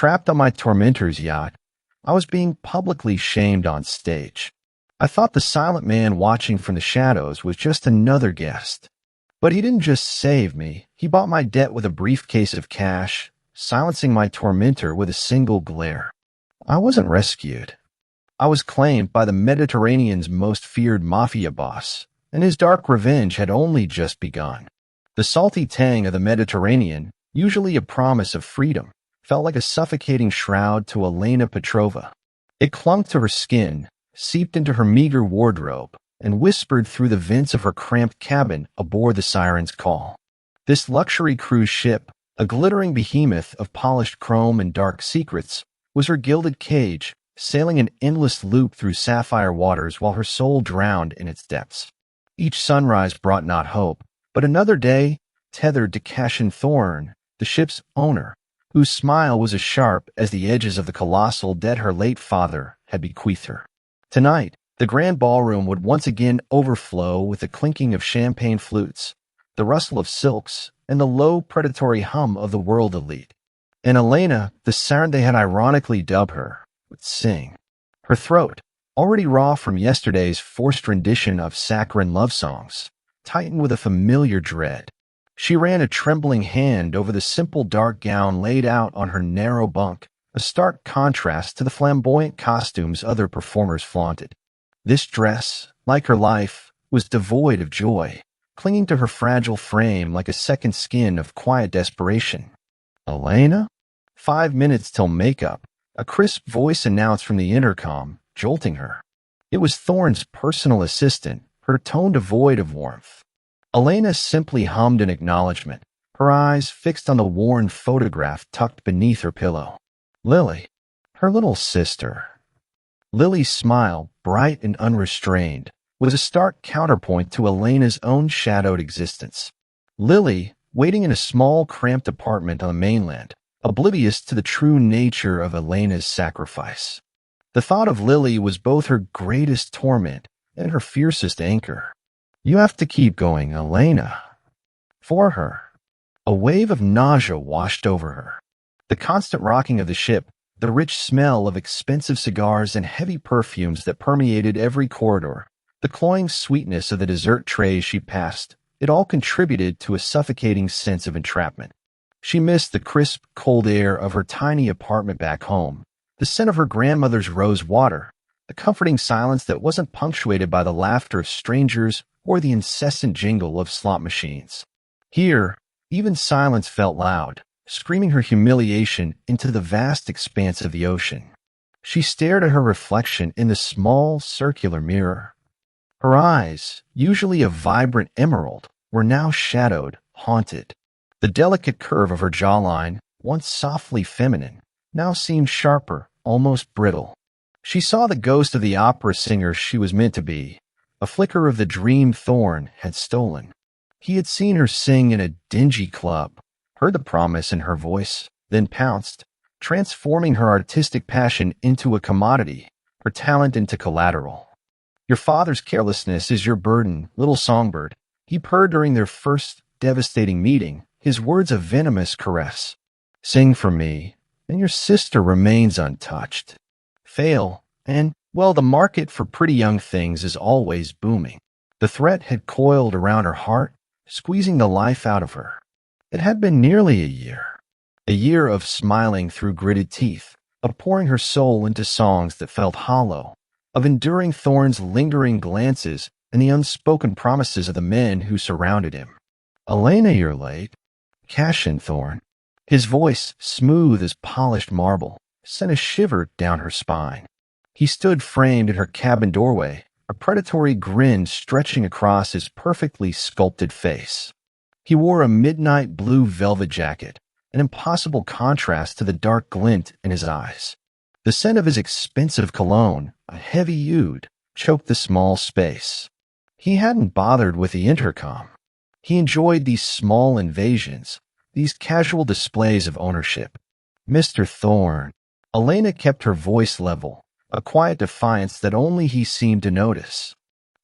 Trapped on my tormentor's yacht, I was being publicly shamed on stage. I thought the silent man watching from the shadows was just another guest. But he didn't just save me, he bought my debt with a briefcase of cash, silencing my tormentor with a single glare. I wasn't rescued. I was claimed by the Mediterranean's most feared Mafia boss, and his dark revenge had only just begun. The salty tang of the Mediterranean, usually a promise of freedom, felt like a suffocating shroud to Elena Petrova. It clung to her skin, seeped into her meager wardrobe, and whispered through the vents of her cramped cabin aboard the Siren's Call. This luxury cruise ship, a glittering behemoth of polished chrome and dark secrets, was her gilded cage, sailing an endless loop through sapphire waters while her soul drowned in its depths. Each sunrise brought not hope, but another day, tethered to Cashin Thorn, the ship's owner, whose smile was as sharp as the edges of the colossal debt her late father had bequeathed her. Tonight, the grand ballroom would once again overflow with the clinking of champagne flutes, the rustle of silks, and the low predatory hum of the world elite. And Elena, the siren they had ironically dubbed her, would sing. Her throat, already raw from yesterday's forced rendition of saccharine love songs, tightened with a familiar dread. She ran a trembling hand over the simple dark gown laid out on her narrow bunk, a stark contrast to the flamboyant costumes other performers flaunted. This dress, like her life, was devoid of joy, clinging to her fragile frame like a second skin of quiet desperation. "Elena?" 5 minutes till makeup, a crisp voice announced from the intercom, jolting her. It was Thorne's personal assistant, her tone devoid of warmth. Elena simply hummed an acknowledgement, her eyes fixed on the worn photograph tucked beneath her pillow. Lily, her little sister. Lily's smile, bright and unrestrained, was a stark counterpoint to Elena's own shadowed existence. Lily, waiting in a small, cramped apartment on the mainland, oblivious to the true nature of Elena's sacrifice. The thought of Lily was both her greatest torment and her fiercest anchor. "You have to keep going, Elena." For her, a wave of nausea washed over her. The constant rocking of the ship, the rich smell of expensive cigars and heavy perfumes that permeated every corridor, the cloying sweetness of the dessert trays she passed, it all contributed to a suffocating sense of entrapment. She missed the crisp, cold air of her tiny apartment back home, the scent of her grandmother's rose water, the comforting silence that wasn't punctuated by the laughter of strangers or the incessant jingle of slot machines. Here, even silence felt loud, screaming her humiliation into the vast expanse of the ocean. She stared at her reflection in the small, circular mirror. Her eyes, usually a vibrant emerald, were now shadowed, haunted. The delicate curve of her jawline, once softly feminine, now seemed sharper, almost brittle. She saw the ghost of the opera singer she was meant to be. A flicker of the dream Thorne had stolen. He had seen her sing in a dingy club, heard the promise in her voice, then pounced, transforming her artistic passion into a commodity, her talent into collateral. "Your father's carelessness is your burden, little songbird," he purred during their first devastating meeting, his words a venomous caress. "Sing for me, and your sister remains untouched. Fail, and, well, the market for pretty young things is always booming." The threat had coiled around her heart, squeezing the life out of her. It had been nearly a year of smiling through gritted teeth, of pouring her soul into songs that felt hollow, of enduring Thorne's lingering glances and the unspoken promises of the men who surrounded him. "Elena, you're late." Cashin Thorne, his voice, smooth as polished marble, sent a shiver down her spine. He stood framed in her cabin doorway, a predatory grin stretching across his perfectly sculpted face. He wore a midnight blue velvet jacket, an impossible contrast to the dark glint in his eyes. The scent of his expensive cologne, a heavy oud, choked the small space. He hadn't bothered with the intercom. He enjoyed these small invasions, these casual displays of ownership. "Mr. Thorne." Elena kept her voice level, a quiet defiance that only he seemed to notice.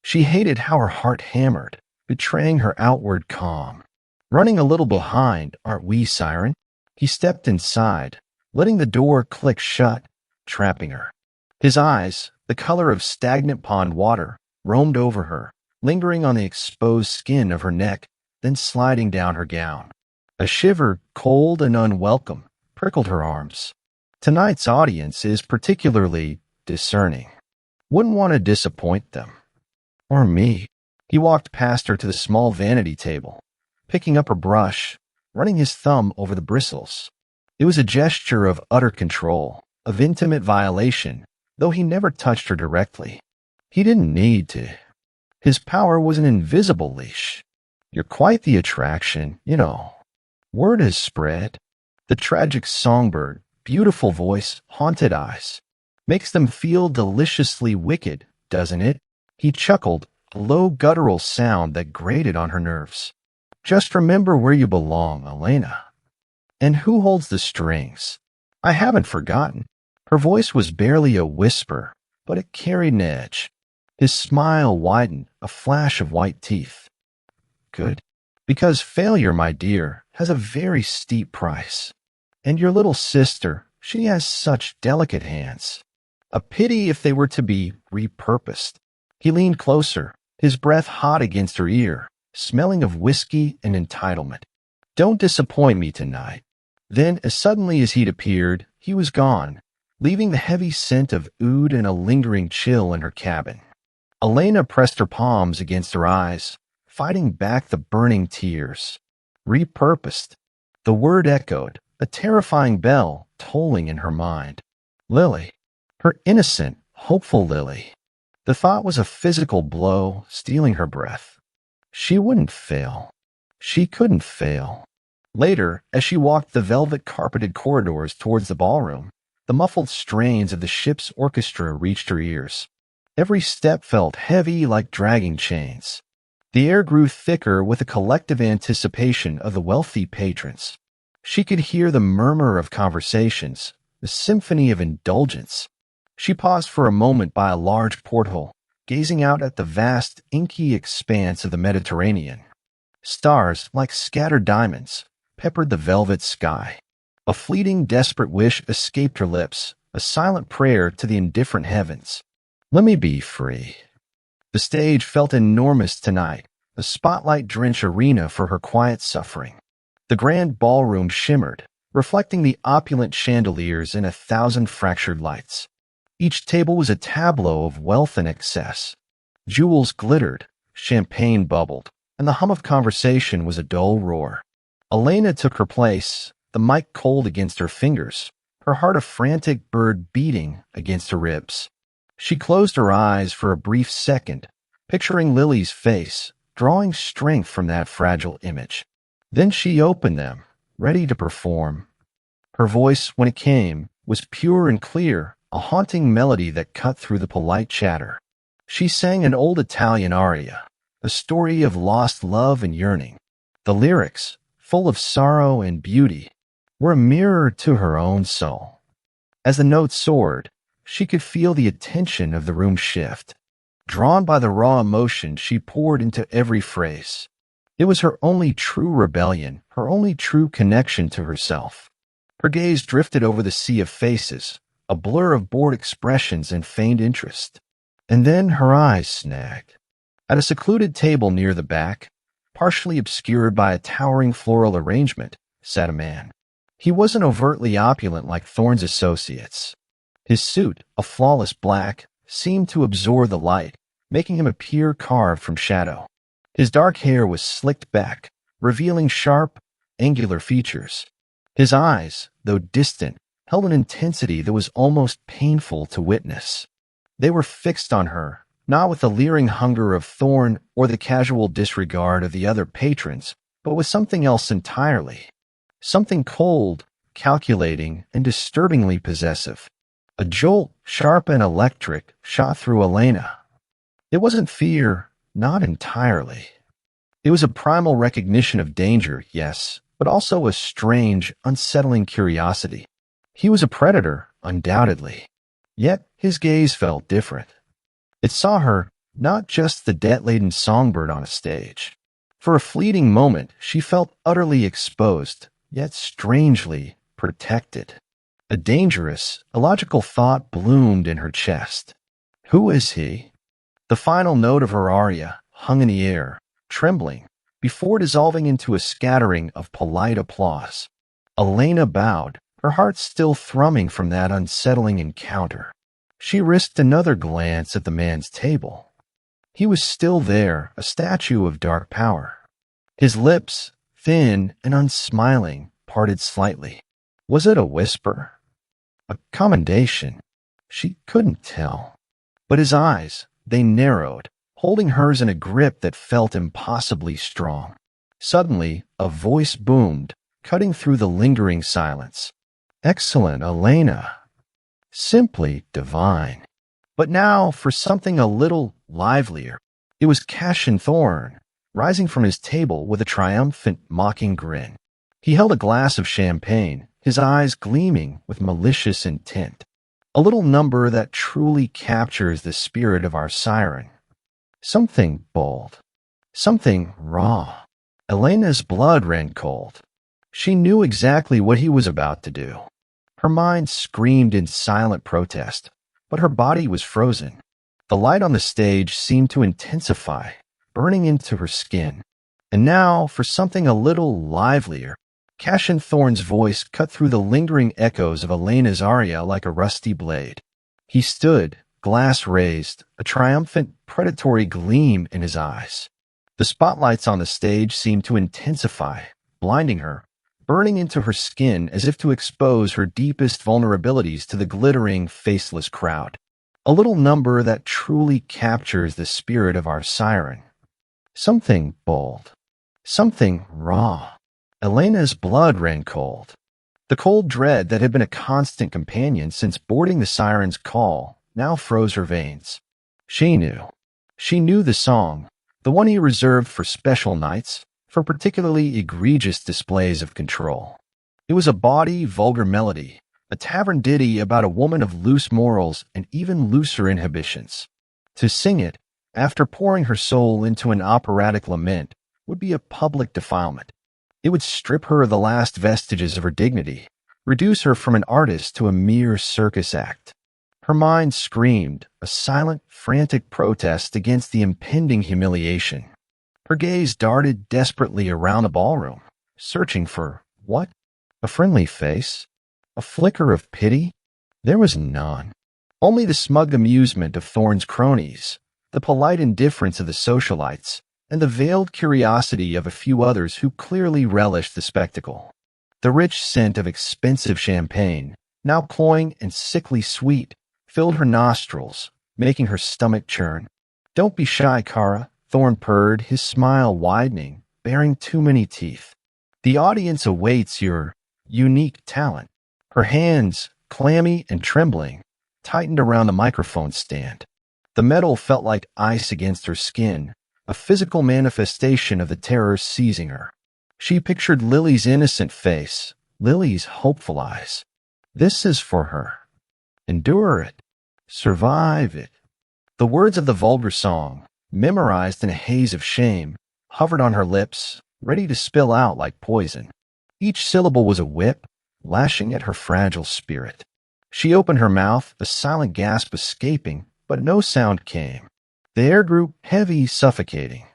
She hated how her heart hammered, betraying her outward calm. "Running a little behind, aren't we, Siren?" He stepped inside, letting the door click shut, trapping her. His eyes, the color of stagnant pond water, roamed over her, lingering on the exposed skin of her neck, then sliding down her gown. A shiver, cold and unwelcome, prickled her arms. Tonight's audience is particularly discerning. Wouldn't want to disappoint them. Or me. He walked past her to the small vanity table, picking up her brush, running his thumb over the bristles. It was a gesture of utter control, of intimate violation, though he never touched her directly. He didn't need to. His power was an invisible leash. You're quite the attraction, you know. Word has spread. The tragic songbird, beautiful voice, haunted eyes. Makes them feel deliciously wicked, doesn't it? He chuckled, a low guttural sound that grated on her nerves. Just remember where you belong, Elena. And who holds the strings? I haven't forgotten. Her voice was barely a whisper, but it carried an edge. His smile widened, a flash of white teeth. Good. Because failure, my dear, has a very steep price. And your little sister, she has such delicate hands. A pity if they were to be repurposed. He leaned closer, his breath hot against her ear, smelling of whiskey and entitlement. Don't disappoint me tonight. Then, as suddenly as he'd appeared, he was gone, leaving the heavy scent of oud and a lingering chill in her cabin. Elena pressed her palms against her eyes, fighting back the burning tears. Repurposed. The word echoed, a terrifying bell tolling in her mind. Lily. Her innocent, hopeful Lily. The thought was a physical blow, stealing her breath. She wouldn't fail. She couldn't fail. Later, as she walked the velvet-carpeted corridors towards the ballroom, the muffled strains of the ship's orchestra reached her ears. Every step felt heavy like dragging chains. The air grew thicker with a collective anticipation of the wealthy patrons. She could hear the murmur of conversations, the symphony of indulgence. She paused for a moment by a large porthole, gazing out at the vast, inky expanse of the Mediterranean. Stars, like scattered diamonds, peppered the velvet sky. A fleeting, desperate wish escaped her lips, a silent prayer to the indifferent heavens. Let me be free. The stage felt enormous tonight, a spotlight-drenched arena for her quiet suffering. The grand ballroom shimmered, reflecting the opulent chandeliers in 1,000 fractured lights. Each table was a tableau of wealth and excess. Jewels glittered, champagne bubbled, and the hum of conversation was a dull roar. Elena took her place, the mic cold against her fingers, her heart a frantic bird beating against her ribs. She closed her eyes for a brief second, picturing Lily's face, drawing strength from that fragile image. Then she opened them, ready to perform. Her voice, when it came, was pure and clear, a haunting melody that cut through the polite chatter. She sang an old Italian aria, a story of lost love and yearning. The lyrics, full of sorrow and beauty, were a mirror to her own soul. As the notes soared, she could feel the attention of the room shift. Drawn by the raw emotion she poured into every phrase. It was her only true rebellion, her only true connection to herself. Her gaze drifted over the sea of faces, a blur of bored expressions and feigned interest. And then her eyes snagged. At a secluded table near the back, partially obscured by a towering floral arrangement, sat a man. He wasn't overtly opulent like Thorne's associates. His suit, a flawless black, seemed to absorb the light, making him appear carved from shadow. His dark hair was slicked back, revealing sharp, angular features. His eyes, though distant, held an intensity that was almost painful to witness. They were fixed on her, not with the leering hunger of Thorne or the casual disregard of the other patrons, but with something else entirely. Something cold, calculating, and disturbingly possessive. A jolt, sharp and electric, shot through Elena. It wasn't fear, not entirely. It was a primal recognition of danger, yes, but also a strange, unsettling curiosity. He was a predator, undoubtedly. Yet his gaze felt different. It saw her, not just the debt-laden songbird on a stage. For a fleeting moment, she felt utterly exposed, yet strangely protected. A dangerous, illogical thought bloomed in her chest. Who is he? The final note of her aria hung in the air, trembling, before dissolving into a scattering of polite applause. Elena bowed, her heart still thrumming from that unsettling encounter. She risked another glance at the man's table. He was still there, a statue of dark power. His lips, thin and unsmiling, parted slightly. Was it a whisper? A commendation? She couldn't tell. But his eyes, they narrowed, holding hers in a grip that felt impossibly strong. Suddenly, a voice boomed, cutting through the lingering silence. Excellent, Elena. Simply divine. But now for something a little livelier. It was Cassian Thorn, rising from his table with a triumphant, mocking grin. He held a glass of champagne, his eyes gleaming with malicious intent. A little number that truly captures the spirit of our siren. Something bold. Something raw. Elena's blood ran cold. She knew exactly what he was about to do. Her mind screamed in silent protest, but her body was frozen. The light on the stage seemed to intensify, burning into her skin. And now, for something a little livelier, Cassian Thorn's voice cut through the lingering echoes of Elena's aria like a rusty blade. He stood, glass raised, a triumphant, predatory gleam in his eyes. The spotlights on the stage seemed to intensify, blinding her, burning into her skin as if to expose her deepest vulnerabilities to the glittering, faceless crowd. A little number that truly captures the spirit of our siren. Something bold. Something raw. Elena's blood ran cold. The cold dread that had been a constant companion since boarding the siren's call now froze her veins. She knew. She knew the song, the one he reserved for special nights, for particularly egregious displays of control. It was a bawdy, vulgar melody, a tavern ditty about a woman of loose morals and even looser inhibitions. To sing it, after pouring her soul into an operatic lament, would be a public defilement. It would strip her of the last vestiges of her dignity, reduce her from an artist to a mere circus act. Her mind screamed, a silent, frantic protest against the impending humiliation. Her gaze darted desperately around the ballroom, searching for what? A friendly face? A flicker of pity? There was none. Only the smug amusement of Thorn's cronies, the polite indifference of the socialites, and the veiled curiosity of a few others who clearly relished the spectacle. The rich scent of expensive champagne, now cloying and sickly sweet, filled her nostrils, making her stomach churn. Don't be shy, Kara, Thorn purred, his smile widening, baring too many teeth. The audience awaits your unique talent. Her hands, clammy and trembling, tightened around the microphone stand. The metal felt like ice against her skin, a physical manifestation of the terror seizing her. She pictured Lily's innocent face, Lily's hopeful eyes. This is for her. Endure it. Survive it. The words of the vulgar song, memorized in a haze of shame, hovered on her lips, ready to spill out like poison. Each syllable was a whip, lashing at her fragile spirit. She opened her mouth, a silent gasp escaping, but no sound came. The air grew heavy, suffocating.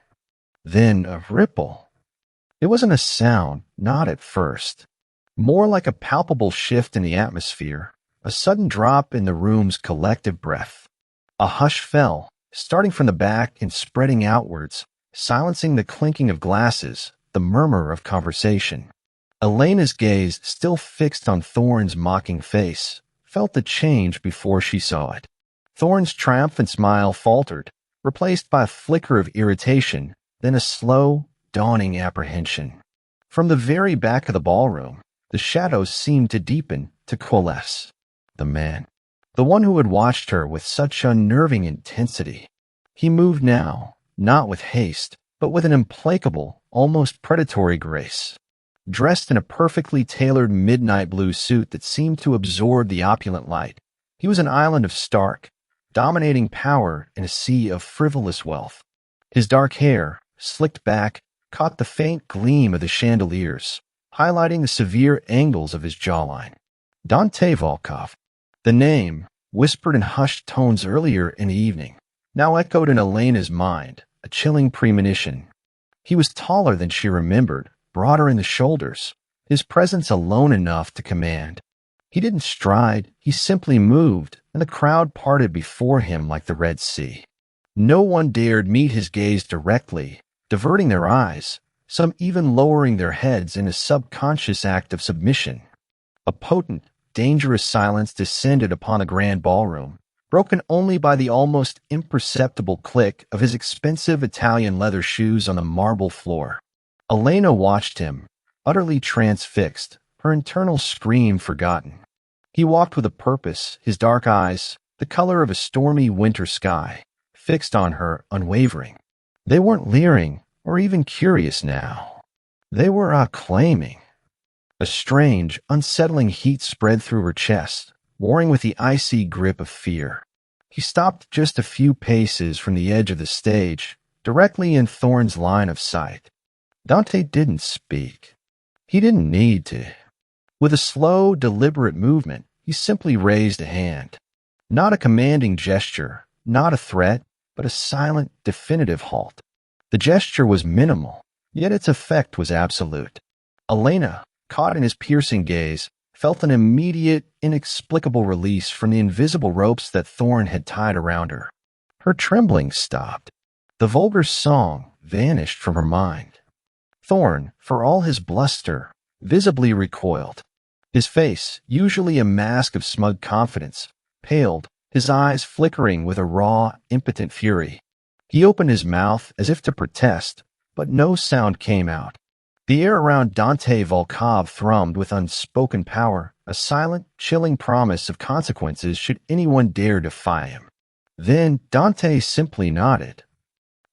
Then a ripple. It wasn't a sound, not at first. More like a palpable shift in the atmosphere, a sudden drop in the room's collective breath. A hush fell, starting from the back and spreading outwards, silencing the clinking of glasses, the murmur of conversation. Elena's gaze, still fixed on Thorn's mocking face, felt the change before she saw it. Thorn's triumphant smile faltered, replaced by a flicker of irritation, then a slow, dawning apprehension. From the very back of the ballroom, the shadows seemed to deepen, to coalesce. The man, the one who had watched her with such unnerving intensity. He moved now, not with haste, but with an implacable, almost predatory grace. Dressed in a perfectly tailored midnight blue suit that seemed to absorb the opulent light, he was an island of stark, dominating power in a sea of frivolous wealth. His dark hair, slicked back, caught the faint gleam of the chandeliers, highlighting the severe angles of his jawline. Dante Volkov. The name, whispered in hushed tones earlier in the evening, now echoed in Elena's mind, a chilling premonition. He was taller than she remembered, broader in the shoulders, his presence alone enough to command. He didn't stride, he simply moved, and the crowd parted before him like the Red Sea. No one dared meet his gaze directly, diverting their eyes, some even lowering their heads in a subconscious act of submission. A potent, dangerous silence descended upon the grand ballroom, broken only by the almost imperceptible click of his expensive Italian leather shoes on the marble floor. Elena watched him, utterly transfixed, her internal scream forgotten. He walked with a purpose, his dark eyes, the color of a stormy winter sky, fixed on her, unwavering. They weren't leering or even curious now. They were acclaiming. A strange, unsettling heat spread through her chest, warring with the icy grip of fear. He stopped just a few paces from the edge of the stage, directly in Thorne's line of sight. Dante didn't speak. He didn't need to. With a slow, deliberate movement, he simply raised a hand. Not a commanding gesture, not a threat, but a silent, definitive halt. The gesture was minimal, yet its effect was absolute. Elena, caught in his piercing gaze, felt an immediate, inexplicable release from the invisible ropes that Thorne had tied around her. Her trembling stopped. The vulgar song vanished from her mind. Thorne, for all his bluster, visibly recoiled. His face, usually a mask of smug confidence, paled, his eyes flickering with a raw, impotent fury. He opened his mouth as if to protest, but no sound came out. The air around Dante Volkov thrummed with unspoken power, a silent, chilling promise of consequences should anyone dare defy him. Then Dante simply nodded.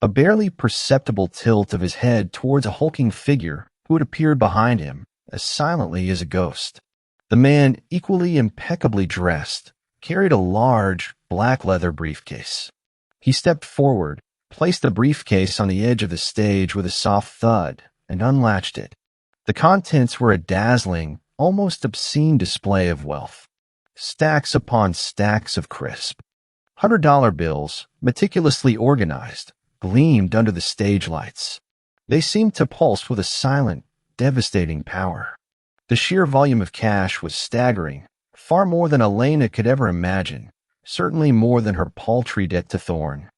A barely perceptible tilt of his head towards a hulking figure who had appeared behind him, as silently as a ghost. The man, equally impeccably dressed, carried a large, black leather briefcase. He stepped forward, placed the briefcase on the edge of the stage with a soft thud, and unlatched it. The contents were a dazzling, almost obscene display of wealth. Stacks upon stacks of crisp $100 bills, meticulously organized, gleamed under the stage lights. They seemed to pulse with a silent, devastating power. The sheer volume of cash was staggering, far more than Elena could ever imagine, certainly more than her paltry debt to Thorne.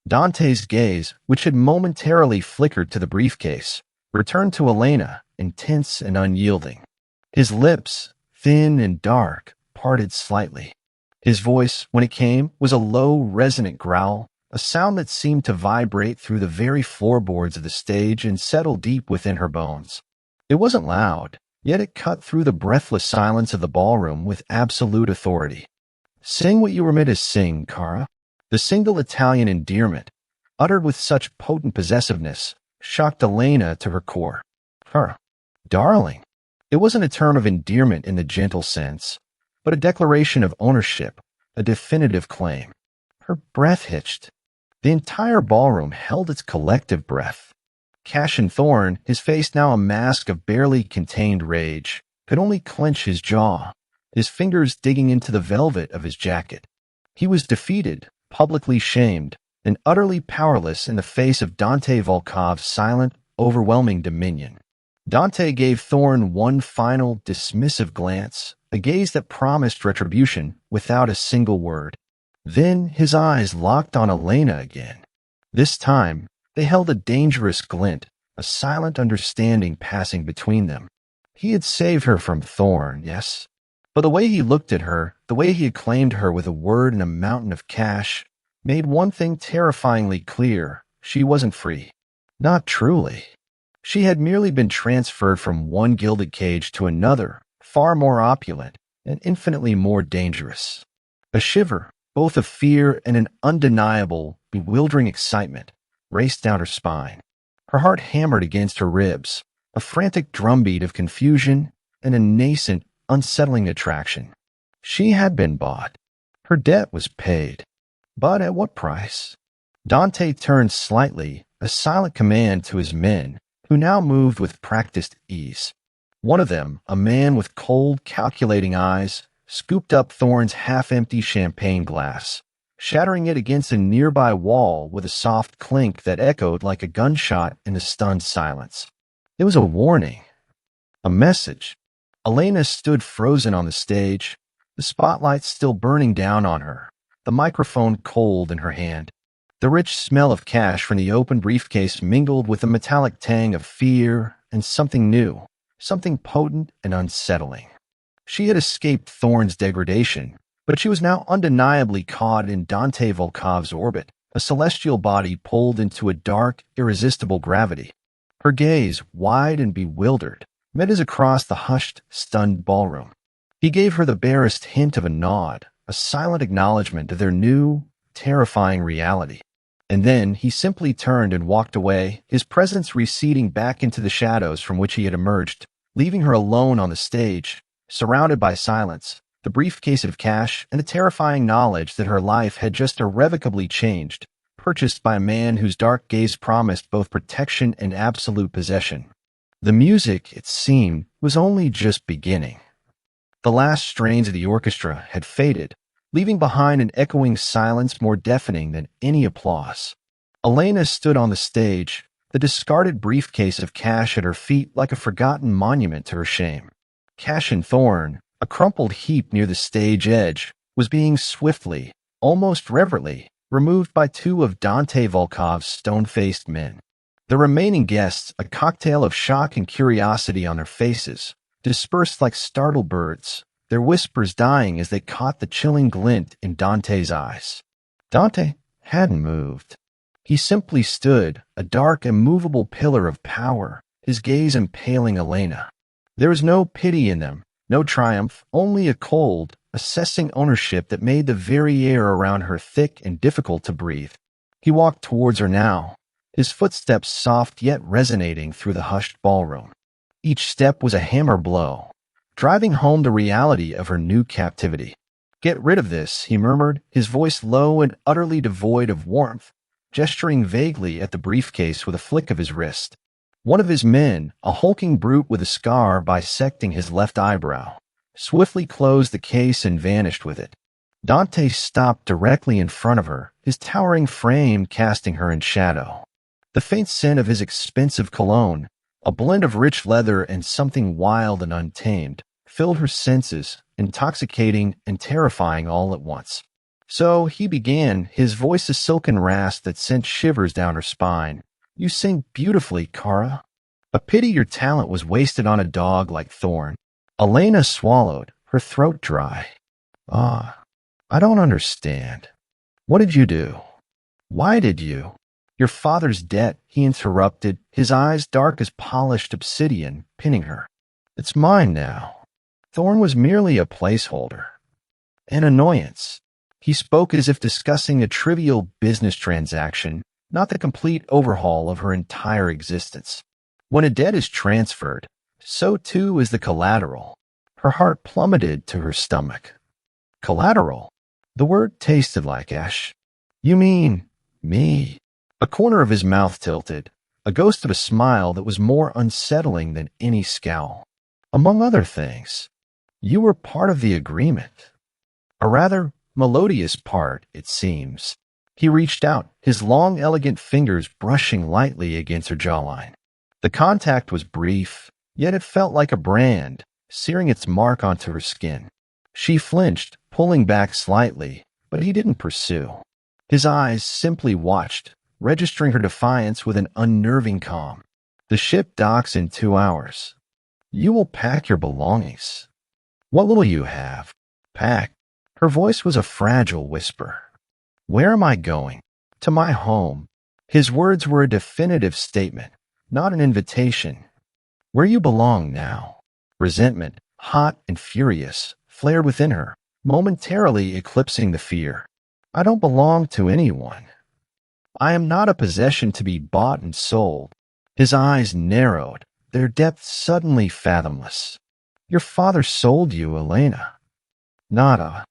Dante's gaze, which had momentarily flickered to the briefcase, returned to Elena, intense and unyielding. His lips, thin and dark, parted slightly. His voice, when it came, was a low, resonant growl, a sound that seemed to vibrate through the very floorboards of the stage and settle deep within her bones. It wasn't loud, yet it cut through the breathless silence of the ballroom with absolute authority. "Sing what you were meant to sing, Cara." The single Italian endearment, uttered with such potent possessiveness, shocked Elena to her core. Her darling. It wasn't a term of endearment in the gentle sense, but a declaration of ownership, a definitive claim. Her breath hitched. The entire ballroom held its collective breath. Cash and Thorne, his face now a mask of barely contained rage, could only clench his jaw, his fingers digging into the velvet of his jacket. He was defeated, publicly shamed, and utterly powerless in the face of Dante Volkov's silent, overwhelming dominion. Dante gave Thorne one final, dismissive glance, a gaze that promised retribution without a single word. Then his eyes locked on Elena again. This time, they held a dangerous glint, a silent understanding passing between them. He had saved her from Thorne, yes, but the way he looked at her, the way he had claimed her with a word and a mountain of cash, made one thing terrifyingly clear: she wasn't free. Not truly. She had merely been transferred from one gilded cage to another, far more opulent and infinitely more dangerous. A shiver, both of fear and an undeniable, bewildering excitement, raced down her spine. Her heart hammered against her ribs, a frantic drumbeat of confusion and a nascent, unsettling attraction. She had been bought. Her debt was paid. But at what price? Dante turned slightly, a silent command to his men, who now moved with practiced ease. One of them, a man with cold, calculating eyes, scooped up Thorne's half-empty champagne glass, shattering it against a nearby wall with a soft clink that echoed like a gunshot in the stunned silence. It was a warning, a message. Elena stood frozen on the stage, the spotlight still burning down on her, the microphone cold in her hand. The rich smell of cash from the open briefcase mingled with the metallic tang of fear and something new, something potent and unsettling. She had escaped Thorne's degradation, but she was now undeniably caught in Dante Volkov's orbit, a celestial body pulled into a dark, irresistible gravity. Her gaze, wide and bewildered, met his across the hushed, stunned ballroom. He gave her the barest hint of a nod, a silent acknowledgement of their new, terrifying reality. And then he simply turned and walked away, his presence receding back into the shadows from which he had emerged, leaving her alone on the stage, surrounded by silence, the briefcase of cash, and the terrifying knowledge that her life had just irrevocably changed, purchased by a man whose dark gaze promised both protection and absolute possession. The music, it seemed, was only just beginning. The last strains of the orchestra had faded, leaving behind an echoing silence more deafening than any applause. Elena stood on the stage, the discarded briefcase of cash at her feet like a forgotten monument to her shame. Cash and Thorne, a crumpled heap near the stage edge, was being swiftly, almost reverently, removed by two of Dante Volkov's stone-faced men. The remaining guests, a cocktail of shock and curiosity on their faces, dispersed like startled birds, their whispers dying as they caught the chilling glint in Dante's eyes. Dante hadn't moved. He simply stood, a dark, immovable pillar of power, his gaze impaling Elena. There was no pity in them, no triumph, only a cold, assessing ownership that made the very air around her thick and difficult to breathe. He walked towards her now, his footsteps soft yet resonating through the hushed ballroom. Each step was a hammer blow, driving home the reality of her new captivity. "Get rid of this," he murmured, his voice low and utterly devoid of warmth, gesturing vaguely at the briefcase with a flick of his wrist. One of his men, a hulking brute with a scar bisecting his left eyebrow, swiftly closed the case and vanished with it. Dante stopped directly in front of her, his towering frame casting her in shadow. The faint scent of his expensive cologne, a blend of rich leather and something wild and untamed, filled her senses, intoxicating and terrifying all at once. So he began, his voice a silken rasp that sent shivers down her spine. "You sing beautifully, Kara. A pity your talent was wasted on a dog like Thorne." Elena swallowed, her throat dry. I don't understand. What did you do? Why did you?" "Your father's debt," he interrupted, his eyes dark as polished obsidian, pinning her. "It's mine now." Thorne was merely a placeholder. An annoyance. He spoke as if discussing a trivial business transaction, not the complete overhaul of her entire existence. When a debt is transferred, so too is the collateral. Her heart plummeted to her stomach. Collateral? The word tasted like ash. "You mean me?" A corner of his mouth tilted, a ghost of a smile that was more unsettling than any scowl. "Among other things, you were part of the agreement. A rather melodious part, it seems." He reached out, his long, elegant fingers brushing lightly against her jawline. The contact was brief, yet it felt like a brand, searing its mark onto her skin. She flinched, pulling back slightly, but he didn't pursue. His eyes simply watched, registering her defiance with an unnerving calm. "The ship docks in 2 hours. You will pack your belongings. What little you have, pack." Her voice was a fragile whisper. "Where am I going?" "To my home." His words were a definitive statement, not an invitation. "Where you belong now." Resentment, hot and furious, flared within her, momentarily eclipsing the fear. "I don't belong to anyone. I am not a possession to be bought and sold." His eyes narrowed, their depths suddenly fathomless. "Your father sold you, Elena." "Nada.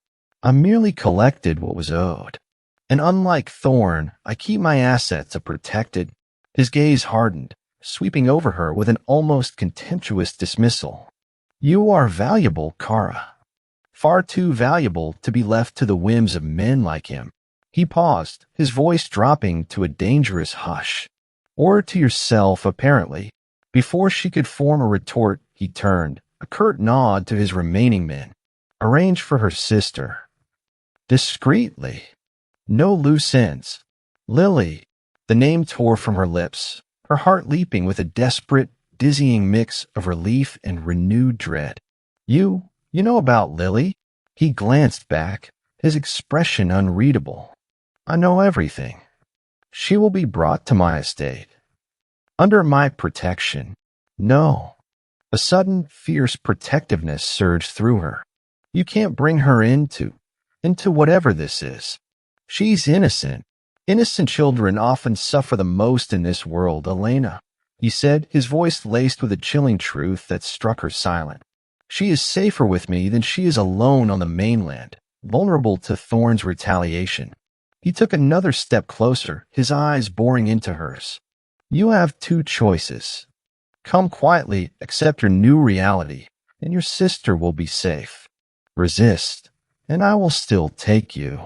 I merely collected what was owed. And unlike Thorne, I keep my assets a protected." His gaze hardened, sweeping over her with an almost contemptuous dismissal. "You are valuable, Kara." far too valuable to be left to the whims of men like him. He paused, his voice dropping to a dangerous hush. Or to yourself, apparently. Before she could form a retort, he turned, a curt nod to his remaining men. Arrange for her sister. Discreetly. No loose ends. Lily. The name tore from her lips, her heart leaping with a desperate, dizzying mix of relief and renewed dread. You know about Lily? He glanced back, his expression unreadable. I know everything. She will be brought to my estate. Under my protection. No. A sudden, fierce protectiveness surged through her. You can't bring her into whatever this is. She's innocent. Innocent children often suffer the most in this world, Elena, he said, his voice laced with a chilling truth that struck her silent. She is safer with me than she is alone on the mainland, vulnerable to Thorn's retaliation. He took another step closer, his eyes boring into hers. You have two choices. Come quietly, accept your new reality, and your sister will be safe. Resist, and I will still take you.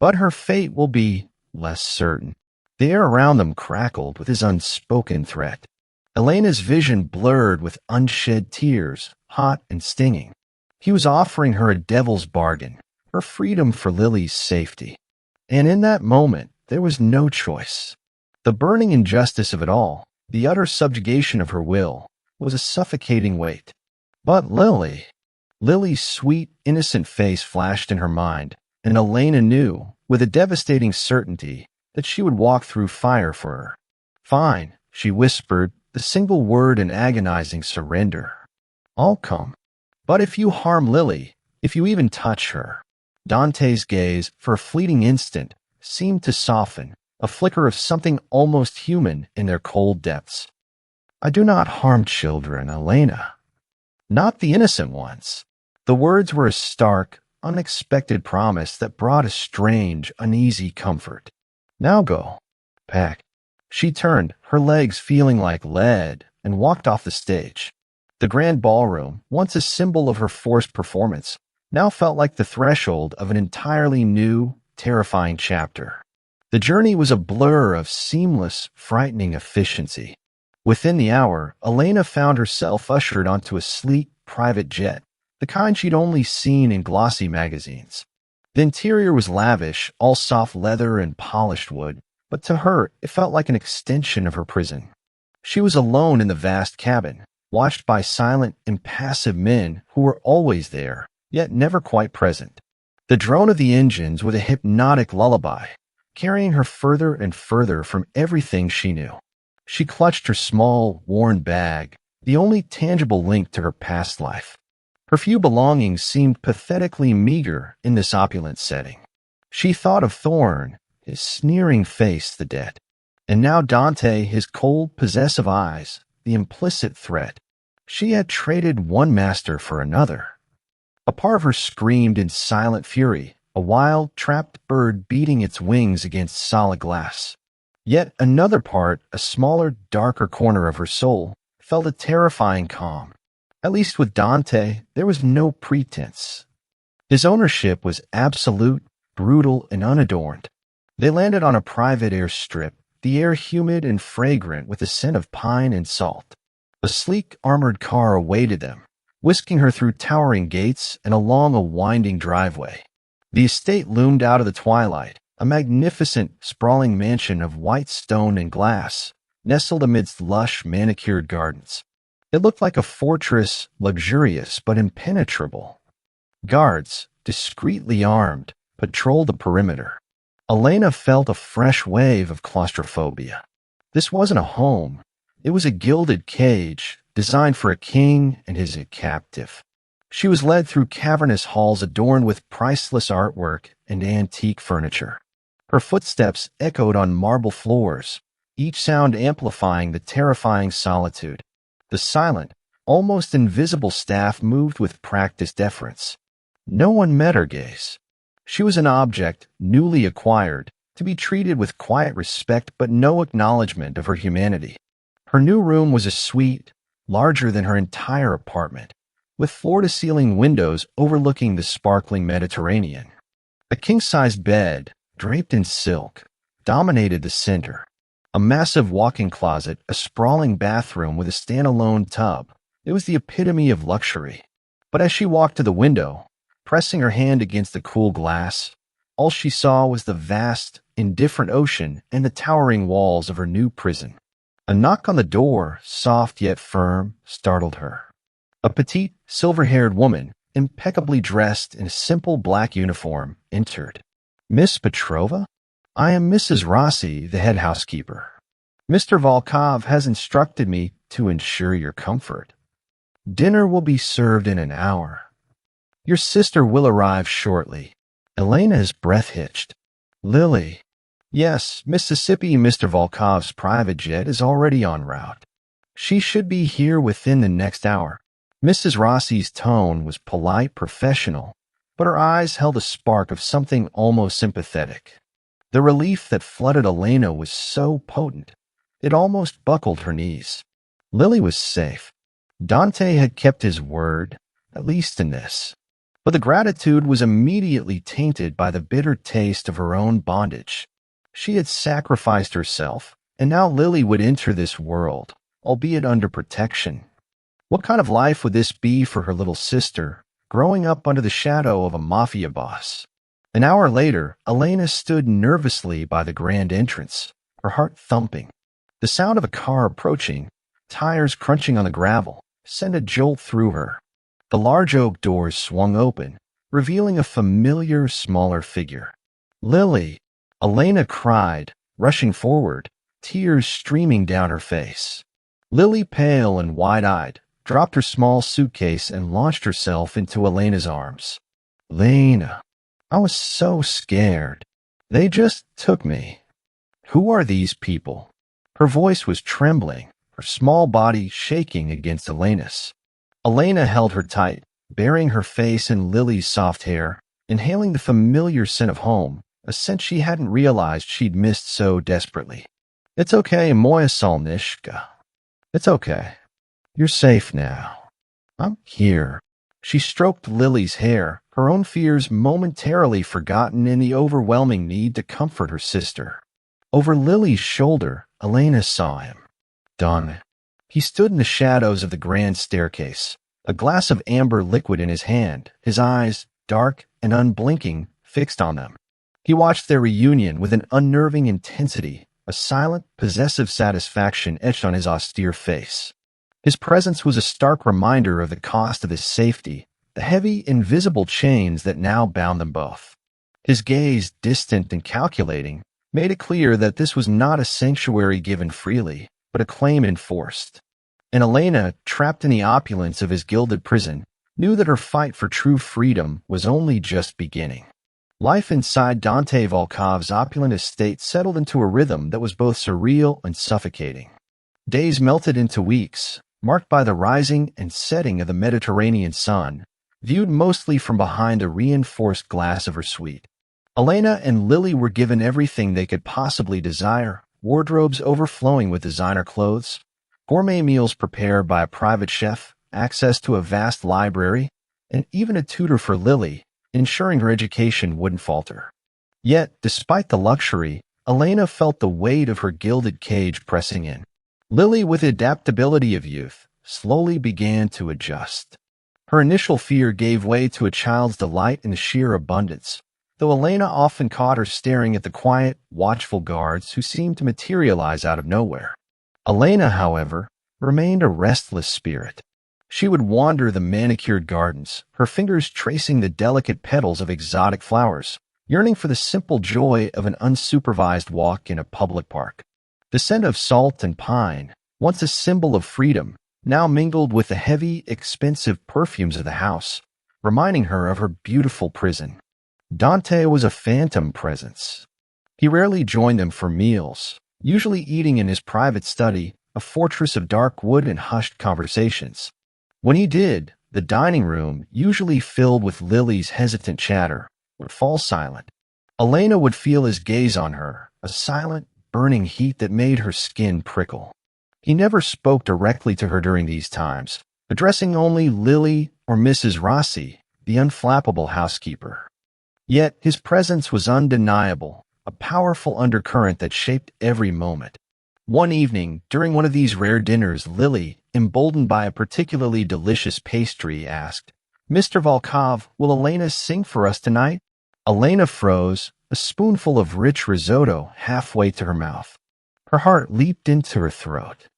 But her fate will be less certain. The air around them crackled with his unspoken threat. Elena's vision blurred with unshed tears, hot and stinging. He was offering her a devil's bargain, her freedom for Lily's safety. And in that moment, there was no choice. The burning injustice of it all, the utter subjugation of her will, was a suffocating weight. But Lily's sweet, innocent face flashed in her mind, and Elena knew, with a devastating certainty, that she would walk through fire for her. Fine, she whispered, the single word in agonizing surrender. I'll come. But if you harm Lily, if you even touch her. Dante's gaze, for a fleeting instant, seemed to soften, a flicker of something almost human in their cold depths. I do not harm children, Elena. Not the innocent ones. The words were a stark, unexpected promise that brought a strange, uneasy comfort. Now go. Pack. She turned, her legs feeling like lead, and walked off the stage. The grand ballroom, once a symbol of her forced performance, now felt like the threshold of an entirely new, terrifying chapter. The journey was a blur of seamless, frightening efficiency. Within the hour, Elena found herself ushered onto a sleek, private jet, the kind she'd only seen in glossy magazines. The interior was lavish, all soft leather and polished wood, but to her it felt like an extension of her prison. She was alone in the vast cabin, watched by silent, impassive men who were always there, yet never quite present. The drone of the engines was a hypnotic lullaby, carrying her further and further from everything she knew. She clutched her small, worn bag, the only tangible link to her past life. Her few belongings seemed pathetically meager in this opulent setting. She thought of Thorn, his sneering face the dead, and now Dante, his cold, possessive eyes, the implicit threat. She had traded one master for another. A part of her screamed in silent fury, a wild, trapped bird beating its wings against solid glass. Yet another part, a smaller, darker corner of her soul, felt a terrifying calm. At least with Dante, there was no pretense. His ownership was absolute, brutal, and unadorned. They landed on a private airstrip, the air humid and fragrant with the scent of pine and salt. A sleek, armored car awaited them, whisking her through towering gates and along a winding driveway. The estate loomed out of the twilight, a magnificent, sprawling mansion of white stone and glass, nestled amidst lush, manicured gardens. It looked like a fortress, luxurious but impenetrable. Guards, discreetly armed, patrolled the perimeter. Elena felt a fresh wave of claustrophobia. This wasn't a home. It was a gilded cage, designed for a king and his captive. She was led through cavernous halls adorned with priceless artwork and antique furniture. Her footsteps echoed on marble floors, each sound amplifying the terrifying solitude. The silent, almost invisible staff moved with practiced deference. No one met her gaze. She was an object, newly acquired, to be treated with quiet respect but no acknowledgement of her humanity. Her new room was a suite, larger than her entire apartment, with floor-to-ceiling windows overlooking the sparkling Mediterranean. A king-sized bed, draped in silk, dominated the center. A massive walk-in closet, a sprawling bathroom with a standalone tub. It was the epitome of luxury. But as she walked to the window, pressing her hand against the cool glass, all she saw was the vast, indifferent ocean and the towering walls of her new prison. A knock on the door, soft yet firm, startled her. A petite, silver-haired woman, impeccably dressed in a simple black uniform, entered. "Miss Petrova? I am Mrs. Rossi, the head housekeeper. Mr. Volkov has instructed me to ensure your comfort. Dinner will be served in an hour. Your sister will arrive shortly." Elena's breath hitched. "Lily." "Yes, Mississippi, Mr. Volkov's private jet is already en route. She should be here within the next hour." Mrs. Rossi's tone was polite, professional, but her eyes held a spark of something almost sympathetic. The relief that flooded Elena was so potent, it almost buckled her knees. Lily was safe. Dante had kept his word, at least in this. But the gratitude was immediately tainted by the bitter taste of her own bondage. She had sacrificed herself, and now Lily would enter this world, albeit under protection. What kind of life would this be for her little sister, growing up under the shadow of a Mafia boss? An hour later, Elena stood nervously by the grand entrance, her heart thumping. The sound of a car approaching, tires crunching on the gravel, sent a jolt through her. The large oak doors swung open, revealing a familiar, smaller figure. "Lily!" Elena cried, rushing forward, tears streaming down her face. Lily, pale and wide-eyed, dropped her small suitcase and launched herself into Elena's arms. "Lena, I was so scared. They just took me. Who are these people?" Her voice was trembling, her small body shaking against Elena's. Elena held her tight, burying her face in Lily's soft hair, inhaling the familiar scent of home, a scent she hadn't realized she'd missed so desperately. "It's okay, moja solnishka. It's okay. You're safe now. I'm here." She stroked Lily's hair, her own fears momentarily forgotten in the overwhelming need to comfort her sister. Over Lily's shoulder, Elena saw him. Don. He stood in the shadows of the grand staircase, a glass of amber liquid in his hand, his eyes, dark and unblinking, fixed on them. He watched their reunion with an unnerving intensity, a silent, possessive satisfaction etched on his austere face. His presence was a stark reminder of the cost of his safety, the heavy, invisible chains that now bound them both. His gaze, distant and calculating, made it clear that this was not a sanctuary given freely, but a claim enforced. And Elena, trapped in the opulence of his gilded prison, knew that her fight for true freedom was only just beginning. Life inside Dante Volkov's opulent estate settled into a rhythm that was both surreal and suffocating. Days melted into weeks, marked by the rising and setting of the Mediterranean sun, viewed mostly from behind the reinforced glass of her suite. Elena and Lily were given everything they could possibly desire, wardrobes overflowing with designer clothes, gourmet meals prepared by a private chef, access to a vast library, and even a tutor for Lily, ensuring her education wouldn't falter. Yet, despite the luxury, Elena felt the weight of her gilded cage pressing in. Lily, with the adaptability of youth, slowly began to adjust. Her initial fear gave way to a child's delight in the sheer abundance, though Elena often caught her staring at the quiet, watchful guards who seemed to materialize out of nowhere. Elena, however, remained a restless spirit. She would wander the manicured gardens, her fingers tracing the delicate petals of exotic flowers, yearning for the simple joy of an unsupervised walk in a public park. The scent of salt and pine, once a symbol of freedom, now mingled with the heavy, expensive perfumes of the house, reminding her of her beautiful prison. Dante was a phantom presence. He rarely joined them for meals, usually eating in his private study, a fortress of dark wood and hushed conversations. When he did, the dining room, usually filled with Lily's hesitant chatter, would fall silent. Elena would feel his gaze on her, a silent, burning heat that made her skin prickle. He never spoke directly to her during these times, addressing only Lily or Mrs. Rossi, the unflappable housekeeper. Yet his presence was undeniable, a powerful undercurrent that shaped every moment. One evening, during one of these rare dinners, Lily, emboldened by a particularly delicious pastry, asked, "Mr. Volkov, will Elena sing for us tonight?" Elena froze, a spoonful of rich risotto halfway to her mouth. Her heart leaped into her throat.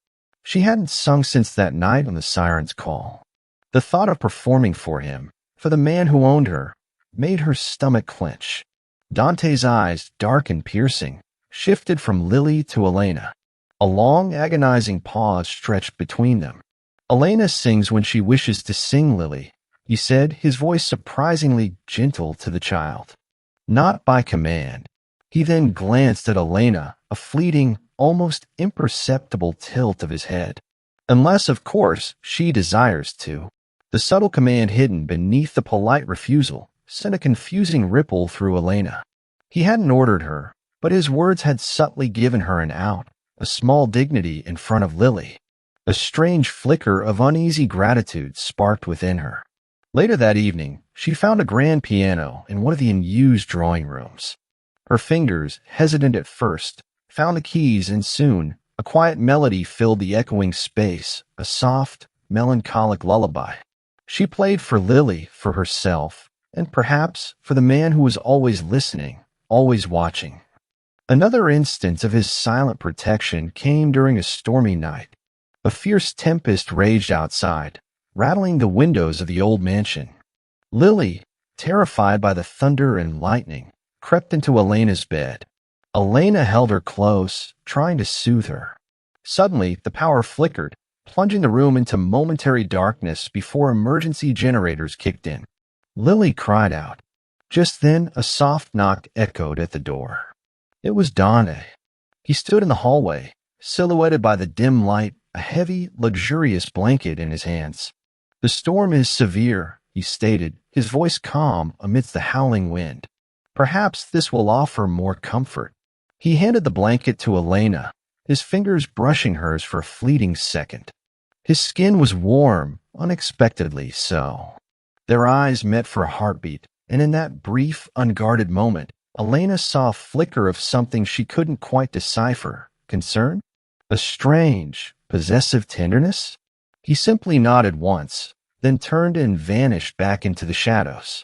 She hadn't sung since that night on the siren's call. The thought of performing for him, for the man who owned her, made her stomach clench. Dante's eyes, dark and piercing, shifted from Lily to Elena. A long, agonizing pause stretched between them. "Elena sings when she wishes to sing, Lily," he said, his voice surprisingly gentle to the child. "Not by command." He then glanced at Elena, a fleeting, almost imperceptible tilt of his head. "Unless, of course, she desires to." The subtle command hidden beneath the polite refusal sent a confusing ripple through Elena. He hadn't ordered her, but his words had subtly given her an out, a small dignity in front of Lily. A strange flicker of uneasy gratitude sparked within her. Later that evening, she found a grand piano in one of the unused drawing rooms. Her fingers, hesitant at first, found the keys, and soon a quiet melody filled the echoing space, a soft, melancholic lullaby. She played for Lily, for herself, and perhaps for the man who was always listening, always watching. Another instance of his silent protection came during a stormy night. A fierce tempest raged outside, rattling the windows of the old mansion. Lily, terrified by the thunder and lightning, crept into Elena's bed. Elena held her close, trying to soothe her. Suddenly, the power flickered, plunging the room into momentary darkness before emergency generators kicked in. Lily cried out. Just then, a soft knock echoed at the door. It was Dante. He stood in the hallway, silhouetted by the dim light, a heavy, luxurious blanket in his hands. "The storm is severe," he stated, his voice calm amidst the howling wind. "Perhaps this will offer more comfort." He handed the blanket to Elena, his fingers brushing hers for a fleeting second. His skin was warm, unexpectedly so. Their eyes met for a heartbeat, and in that brief, unguarded moment, Elena saw a flicker of something she couldn't quite decipher. Concern? A strange, possessive tenderness? He simply nodded once, then turned and vanished back into the shadows.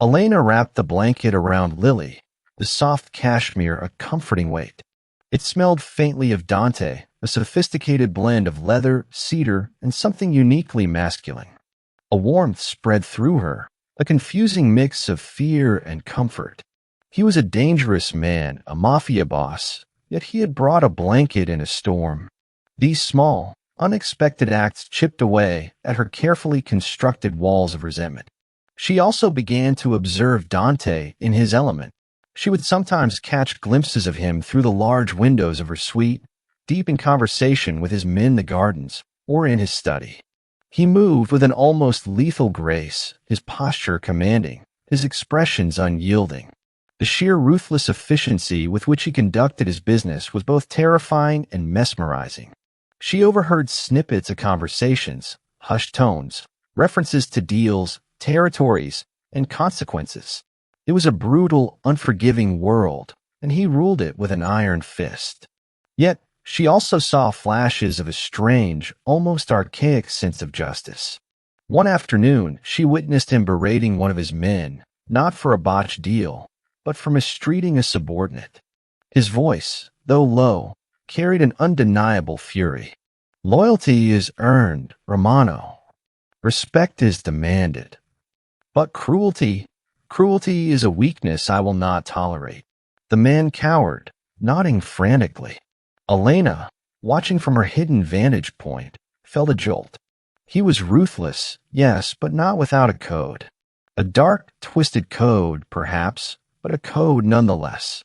Elena wrapped the blanket around Lily, the soft cashmere a comforting weight. It smelled faintly of Dante, a sophisticated blend of leather, cedar, and something uniquely masculine. A warmth spread through her, a confusing mix of fear and comfort. He was a dangerous man, a mafia boss, yet he had brought a blanket in a storm. These small, unexpected acts chipped away at her carefully constructed walls of resentment. She also began to observe Dante in his element. She would sometimes catch glimpses of him through the large windows of her suite, deep in conversation with his men in the gardens or in his study. He moved with an almost lethal grace, his posture commanding, his expressions unyielding. The sheer ruthless efficiency with which he conducted his business was both terrifying and mesmerizing. She overheard snippets of conversations, hushed tones, references to deals, territories, and consequences. It was a brutal, unforgiving world, and he ruled it with an iron fist. Yet, she also saw flashes of a strange, almost archaic sense of justice. One afternoon, she witnessed him berating one of his men, not for a botched deal, but for mistreating a subordinate. His voice, though low, carried an undeniable fury. "Loyalty is earned, Romano. Respect is demanded. But cruelty is a weakness I will not tolerate." The man cowered, nodding frantically. Elena, watching from her hidden vantage point, felt a jolt. He was ruthless, yes, but not without a code. A dark, twisted code, perhaps, but a code nonetheless.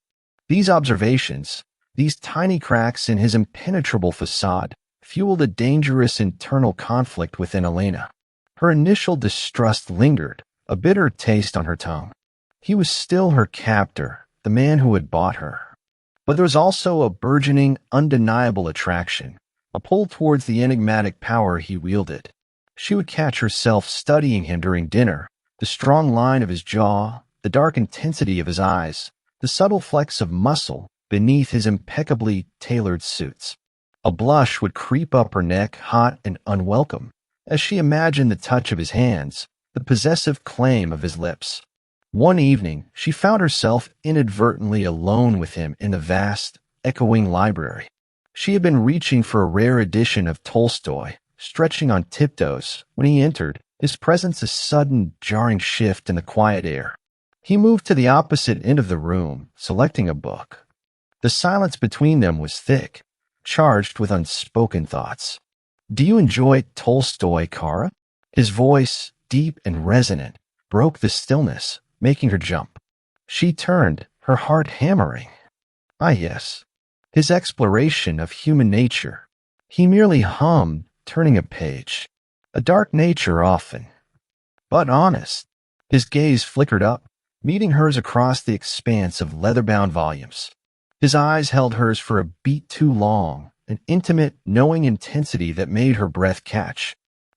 These observations, these tiny cracks in his impenetrable facade, fueled a dangerous internal conflict within Elena. Her initial distrust lingered, a bitter taste on her tongue. He was still her captor, the man who had bought her. But there was also a burgeoning, undeniable attraction, a pull towards the enigmatic power he wielded. She would catch herself studying him during dinner, the strong line of his jaw, the dark intensity of his eyes, the subtle flecks of muscle beneath his impeccably tailored suits. A blush would creep up her neck, hot and unwelcome, as she imagined the touch of his hands, the possessive claim of his lips. One evening, she found herself inadvertently alone with him in the vast, echoing library. She had been reaching for a rare edition of Tolstoy, stretching on tiptoes, when he entered, his presence a sudden, jarring shift in the quiet air. He moved to the opposite end of the room, selecting a book. The silence between them was thick, charged with unspoken thoughts. "Do you enjoy Tolstoy, Kara?" His voice, deep and resonant, broke the stillness, making her jump. She turned, her heart hammering. Ah, yes. His exploration of human nature. He merely hummed, turning a page. A dark nature often, but honest. His gaze flickered up, meeting hers across the expanse of leather-bound volumes. His eyes held hers for a beat too long, an intimate, knowing intensity that made her breath catch.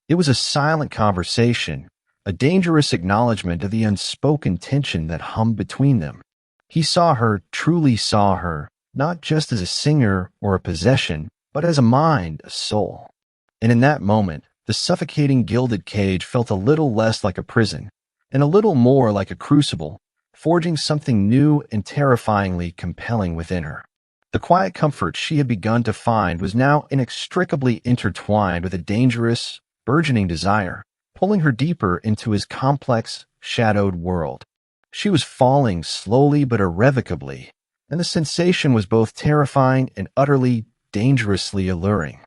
It was a silent conversation, a dangerous acknowledgement of the unspoken tension that hummed between them. He saw her, truly saw her, not just as a singer or a possession, but as a mind, a soul. And in that moment, the suffocating gilded cage felt a little less like a prison, and a little more like a crucible, forging something new and terrifyingly compelling within her. The quiet comfort she had begun to find was now inextricably intertwined with a dangerous, burgeoning desire, pulling her deeper into his complex, shadowed world. She was falling slowly but irrevocably, and the sensation was both terrifying and utterly, dangerously alluring.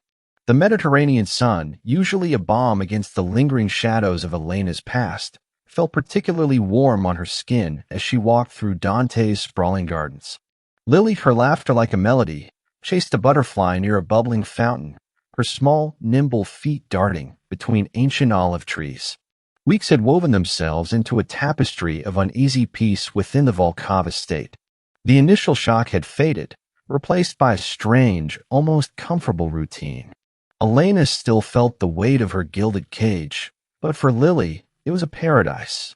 The Mediterranean sun, usually a balm against the lingering shadows of Elena's past, felt particularly warm on her skin as she walked through Dante's sprawling gardens. Lily, her laughter like a melody, chased a butterfly near a bubbling fountain, her small, nimble feet darting between ancient olive trees. Weeks had woven themselves into a tapestry of uneasy peace within the Volkov estate. The initial shock had faded, replaced by a strange, almost comfortable routine. Elena still felt the weight of her gilded cage, but for Lily, it was a paradise.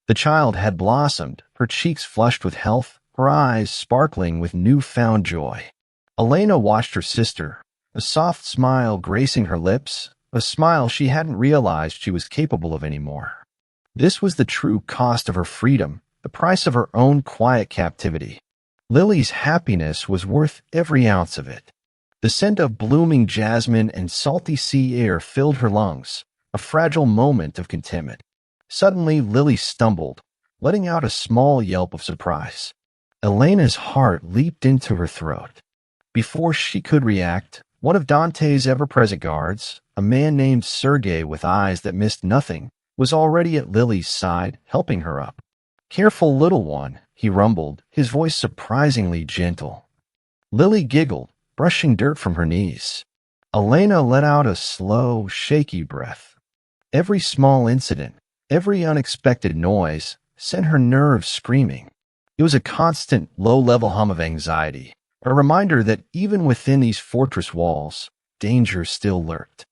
The child had blossomed, her cheeks flushed with health, her eyes sparkling with newfound joy. Elena watched her sister, a soft smile gracing her lips, a smile she hadn't realized she was capable of anymore. This was the true cost of her freedom, the price of her own quiet captivity. Lily's happiness was worth every ounce of it. The scent of blooming jasmine and salty sea air filled her lungs, a fragile moment of contentment. Suddenly, Lily stumbled, letting out a small yelp of surprise. Elena's heart leaped into her throat. Before she could react, one of Dante's ever-present guards, a man named Sergei with eyes that missed nothing, was already at Lily's side, helping her up. "Careful, little one," he rumbled, his voice surprisingly gentle. Lily giggled, brushing dirt from her knees. Elena let out a slow, shaky breath. Every small incident, every unexpected noise, sent her nerves screaming. It was a constant, low-level hum of anxiety, a reminder that even within these fortress walls, danger still lurked.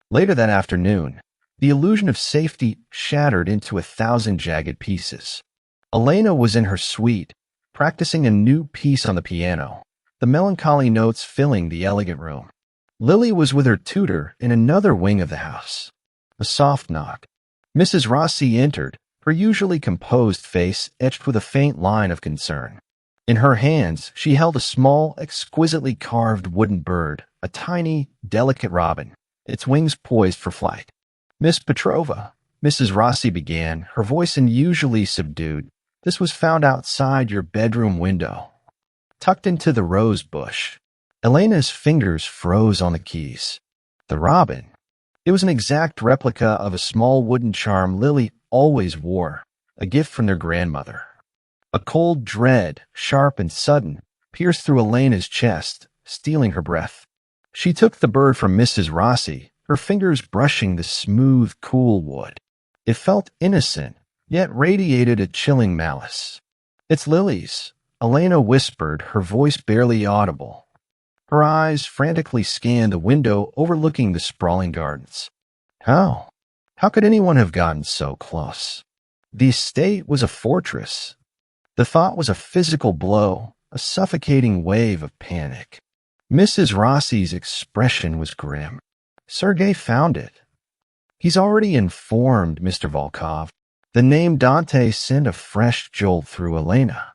Later that afternoon, the illusion of safety shattered into 1,000 jagged pieces. Elena was in her suite, practicing a new piece on the piano, the melancholy notes filling the elegant room. Lily was with her tutor in another wing of the house. A soft knock. Mrs. Rossi entered, her usually composed face etched with a faint line of concern. In her hands, she held a small, exquisitely carved wooden bird, a tiny, delicate robin, its wings poised for flight. "Miss Petrova," Mrs. Rossi began, her voice unusually subdued. "This was found outside your bedroom window, tucked into the rose bush." Elena's fingers froze on the keys. The robin. It was an exact replica of a small wooden charm Lily always wore, a gift from their grandmother. A cold dread, sharp and sudden, pierced through Elena's chest, stealing her breath. She took the bird from Mrs. Rossi, her fingers brushing the smooth, cool wood. It felt innocent, yet radiated a chilling malice. "It's Lily's," Elena whispered, her voice barely audible. Her eyes frantically scanned the window overlooking the sprawling gardens. "How?" How could anyone have gotten so close? The estate was a fortress. The thought was a physical blow, a suffocating wave of panic. Mrs. Rossi's expression was grim. Sergei found it. He's already informed Mr. Volkov. The name Dante sent a fresh jolt through Elena.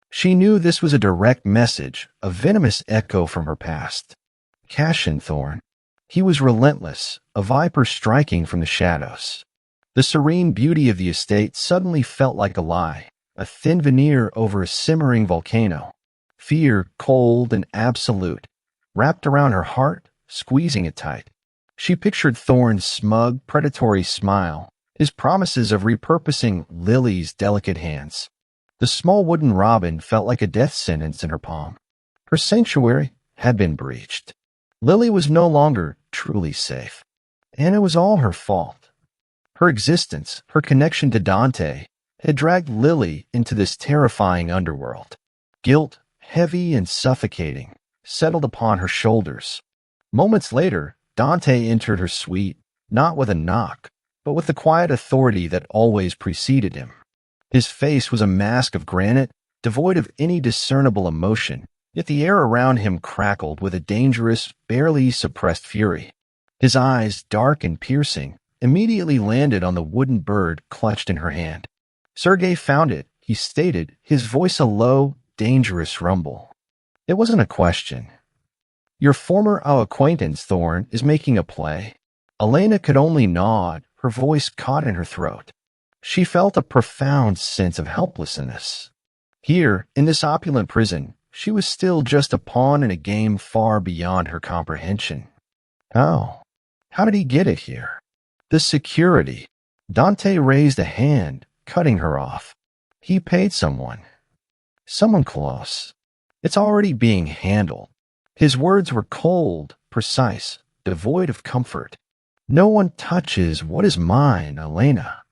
She knew this was a direct message, a venomous echo from her past. Cashin Thorn. He was relentless, a viper striking from the shadows. The serene beauty of the estate suddenly felt like a lie, a thin veneer over a simmering volcano. Fear, cold and absolute, wrapped around her heart, squeezing it tight. She pictured Thorn's smug, predatory smile, his promises of repurposing Lily's delicate hands. The small wooden robin felt like a death sentence in her palm. Her sanctuary had been breached. Lily was no longer truly safe, and it was all her fault. Her existence, her connection to Dante, had dragged Lily into this terrifying underworld. Guilt, heavy and suffocating, settled upon her shoulders. Moments later, Dante entered her suite, not with a knock, but with the quiet authority that always preceded him. His face was a mask of granite, devoid of any discernible emotion, yet the air around him crackled with a dangerous, barely suppressed fury. His eyes, dark and piercing, immediately landed on the wooden bird clutched in her hand. Sergei found it, he stated, his voice a low, dangerous rumble. It wasn't a question. Your former acquaintance, Thorn, is making a play. Elena could only nod, her voice caught in her throat. She felt a profound sense of helplessness. Here, in this opulent prison, she was still just a pawn in a game far beyond her comprehension. How? How did he get it here? The security. Dante raised a hand, cutting her off. He paid someone. Someone close. It's already being handled. His words were cold, precise, devoid of comfort. No one touches what is mine, Elena.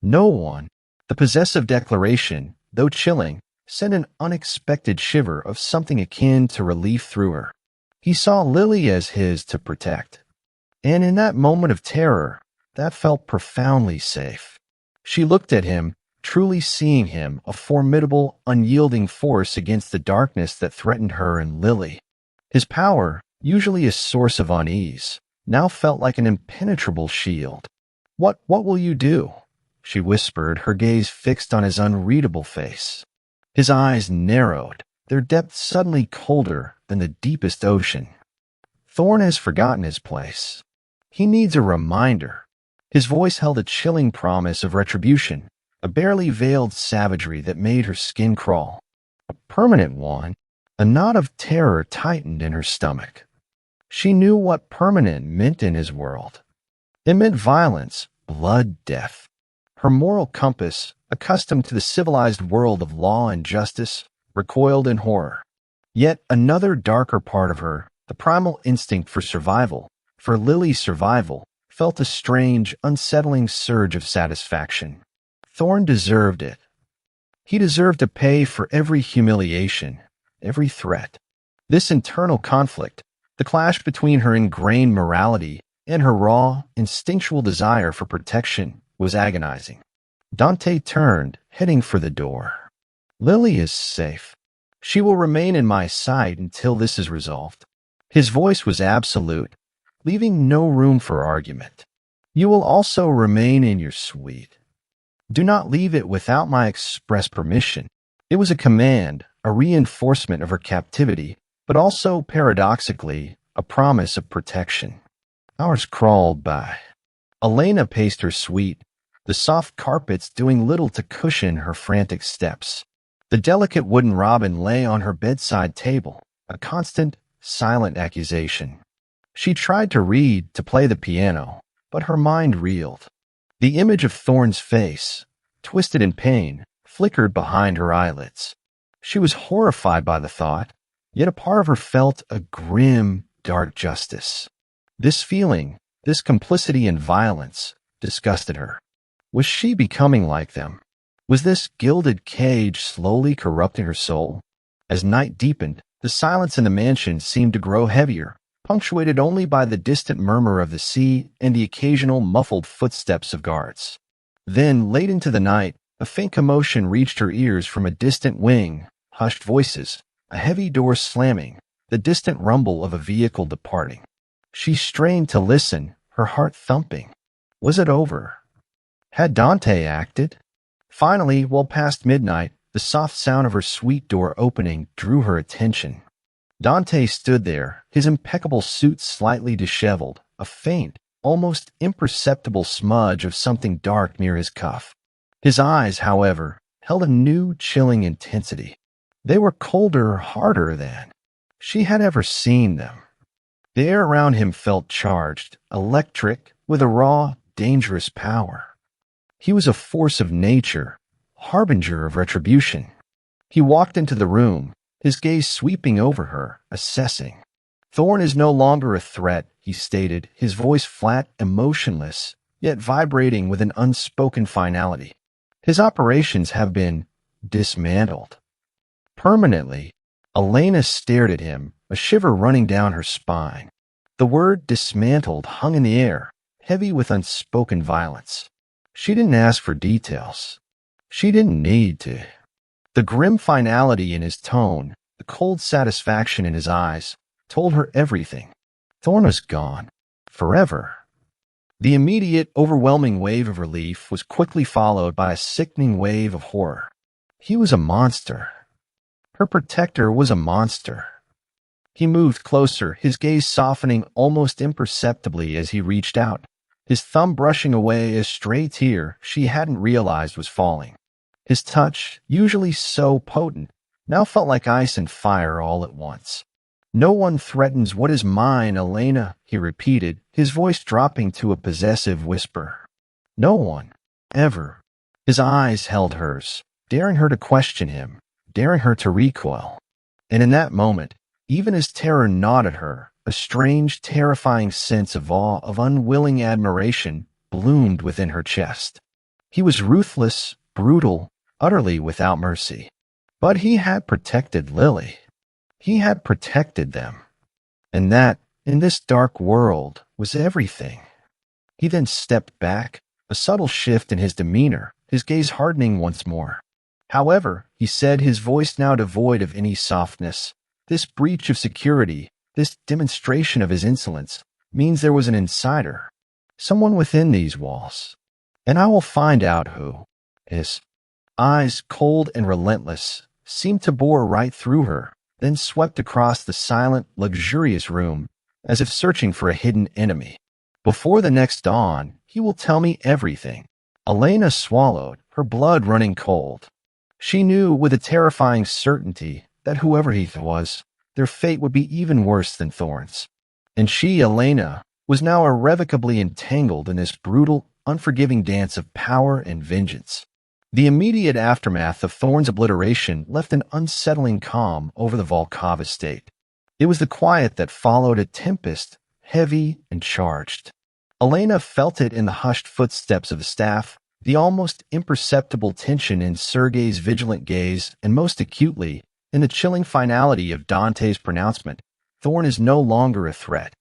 No one. The possessive declaration, though chilling, sent an unexpected shiver of something akin to relief through her. He saw Lily as his to protect. And in that moment of terror, that felt profoundly safe. She looked at him, truly seeing him, a formidable, unyielding force against the darkness that threatened her and Lily. His power, usually a source of unease, now felt like an impenetrable shield. What will you do? She whispered, her gaze fixed on his unreadable face. His eyes narrowed, their depth suddenly colder than the deepest ocean. Thorn has forgotten his place. He needs a reminder. His voice held a chilling promise of retribution, a barely veiled savagery that made her skin crawl. A permanent one. A knot of terror tightened in her stomach. She knew what permanent meant in his world. It meant violence, blood, death. Her moral compass, accustomed to the civilized world of law and justice, recoiled in horror. Yet another darker part of her, the primal instinct for survival, for Lily's survival, felt a strange, unsettling surge of satisfaction. Thorn deserved it. He deserved to pay for every humiliation, every threat. This internal conflict, the clash between her ingrained morality and her raw, instinctual desire for protection, was agonizing. Dante turned, heading for the door. Lily is safe. She will remain in my sight until this is resolved. His voice was absolute, leaving no room for argument. You will also remain in your suite. Do not leave it without my express permission. It was a command, a reinforcement of her captivity, but also, paradoxically, a promise of protection. Hours crawled by. Elena paced her suite, the soft carpets doing little to cushion her frantic steps. The delicate wooden robin lay on her bedside table, a constant, silent accusation. She tried to read, to play the piano, but her mind reeled. The image of Thorn's face, twisted in pain, flickered behind her eyelids. She was horrified by the thought, yet a part of her felt a grim, dark justice. This feeling, this complicity in violence, disgusted her. Was she becoming like them? Was this gilded cage slowly corrupting her soul? As night deepened, the silence in the mansion seemed to grow heavier, punctuated only by the distant murmur of the sea and the occasional muffled footsteps of guards. Then, late into the night, a faint commotion reached her ears from a distant wing, hushed voices, a heavy door slamming, the distant rumble of a vehicle departing. She strained to listen, her heart thumping. Was it over? Had Dante acted? Finally, well past midnight, the soft sound of her suite door opening drew her attention. Dante stood there, his impeccable suit slightly disheveled, a faint, almost imperceptible smudge of something dark near his cuff. His eyes, however, held a new, chilling intensity. They were colder, harder than she had ever seen them. The air around him felt charged, electric, with a raw, dangerous power. He was a force of nature, harbinger of retribution. He walked into the room, his gaze sweeping over her, assessing. Thorn is no longer a threat, he stated, his voice flat, emotionless, yet vibrating with an unspoken finality. His operations have been dismantled. Permanently. Elena stared at him, a shiver running down her spine. The word dismantled hung in the air, heavy with unspoken violence. She didn't ask for details. She didn't need to. The grim finality in his tone, the cold satisfaction in his eyes, told her everything. Thorn was gone. Forever. The immediate, overwhelming wave of relief was quickly followed by a sickening wave of horror. He was a monster. Her protector was a monster. He moved closer, his gaze softening almost imperceptibly as he reached out, his thumb brushing away a stray tear she hadn't realized was falling. His touch, usually so potent, now felt like ice and fire all at once. No one threatens what is mine, Elena, he repeated, his voice dropping to a possessive whisper. No one. Ever. His eyes held hers, daring her to question him, daring her to recoil. And in that moment, even as terror gnawed at her, a strange, terrifying sense of awe, of unwilling admiration, bloomed within her chest. He was ruthless, brutal, utterly without mercy. But he had protected Lily. He had protected them. And that, in this dark world, was everything. He then stepped back, a subtle shift in his demeanor, his gaze hardening once more. However, he said, his voice now devoid of any softness, this breach of security, this demonstration of his insolence, means there was an insider, someone within these walls. And I will find out who. His eyes, cold and relentless, seemed to bore right through her, then swept across the silent, luxurious room, as if searching for a hidden enemy. Before the next dawn, he will tell me everything. Elena swallowed, her blood running cold. She knew with a terrifying certainty that whoever he was, their fate would be even worse than Thorn's. And she, Elena, was now irrevocably entangled in this brutal, unforgiving dance of power and vengeance. The immediate aftermath of Thorn's obliteration left an unsettling calm over the Volkov estate. It was the quiet that followed a tempest, heavy and charged. Elena felt it in the hushed footsteps of the staff, the almost imperceptible tension in Sergei's vigilant gaze, and most acutely, in the chilling finality of Dante's pronouncement, Thorn is no longer a threat.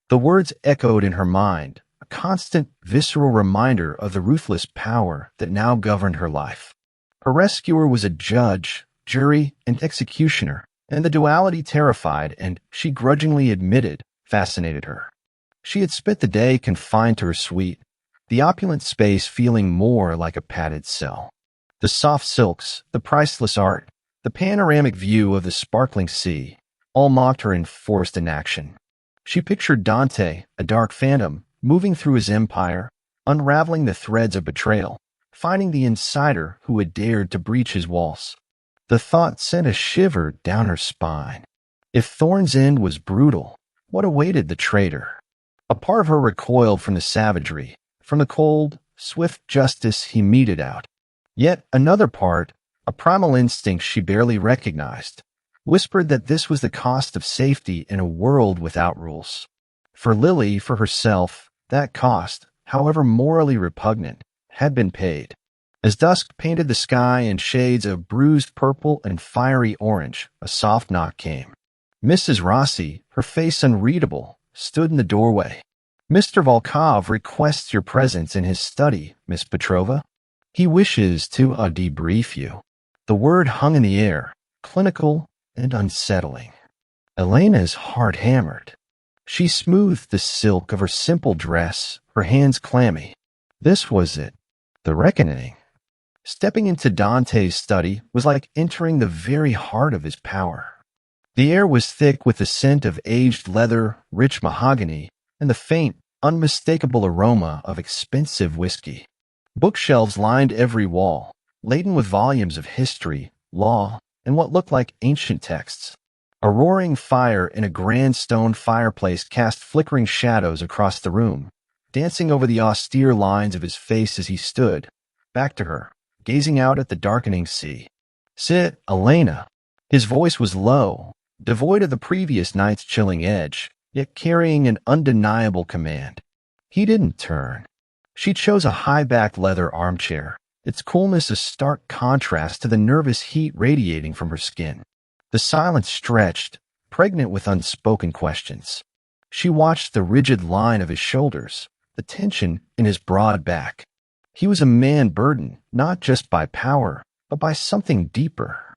The words echoed in her mind, a constant, visceral reminder of the ruthless power that now governed her life. Her rescuer was a judge, jury, and executioner, and the duality terrified and, she grudgingly admitted, fascinated her. She had spent the day confined to her suite, the opulent space feeling more like a padded cell. The soft silks, the priceless art, the panoramic view of the sparkling sea, all mocked her enforced inaction. She pictured Dante, a dark phantom, moving through his empire, unraveling the threads of betrayal, finding the insider who had dared to breach his walls. The thought sent a shiver down her spine. If Thorn's end was brutal, what awaited the traitor? A part of her recoiled from the savagery, from the cold, swift justice he meted out. Yet another part, a primal instinct she barely recognized, whispered that this was the cost of safety in a world without rules. For Lily, for herself, that cost, however morally repugnant, had been paid. As dusk painted the sky in shades of bruised purple and fiery orange, a soft knock came. Mrs. Rossi, her face unreadable, stood in the doorway. Mr. Volkov requests your presence in his study, Miss Petrova. He wishes to debrief you. The word hung in the air, clinical and unsettling. Elena's heart hammered. She smoothed the silk of her simple dress, her hands clammy. This was it, the reckoning. Stepping into Dante's study was like entering the very heart of his power. The air was thick with the scent of aged leather, rich mahogany, and the faint, unmistakable aroma of expensive whiskey. Bookshelves lined every wall, laden with volumes of history, law, and what looked like ancient texts. A roaring fire in a grand stone fireplace cast flickering shadows across the room, dancing over the austere lines of his face as he stood, back to her, gazing out at the darkening sea. Sit, Elena. His voice was low, devoid of the previous night's chilling edge, yet carrying an undeniable command. He didn't turn. She chose a high-backed leather armchair, its coolness a stark contrast to the nervous heat radiating from her skin. The silence stretched, pregnant with unspoken questions. She watched the rigid line of his shoulders, the tension in his broad back. He was a man burdened not just by power, but by something deeper.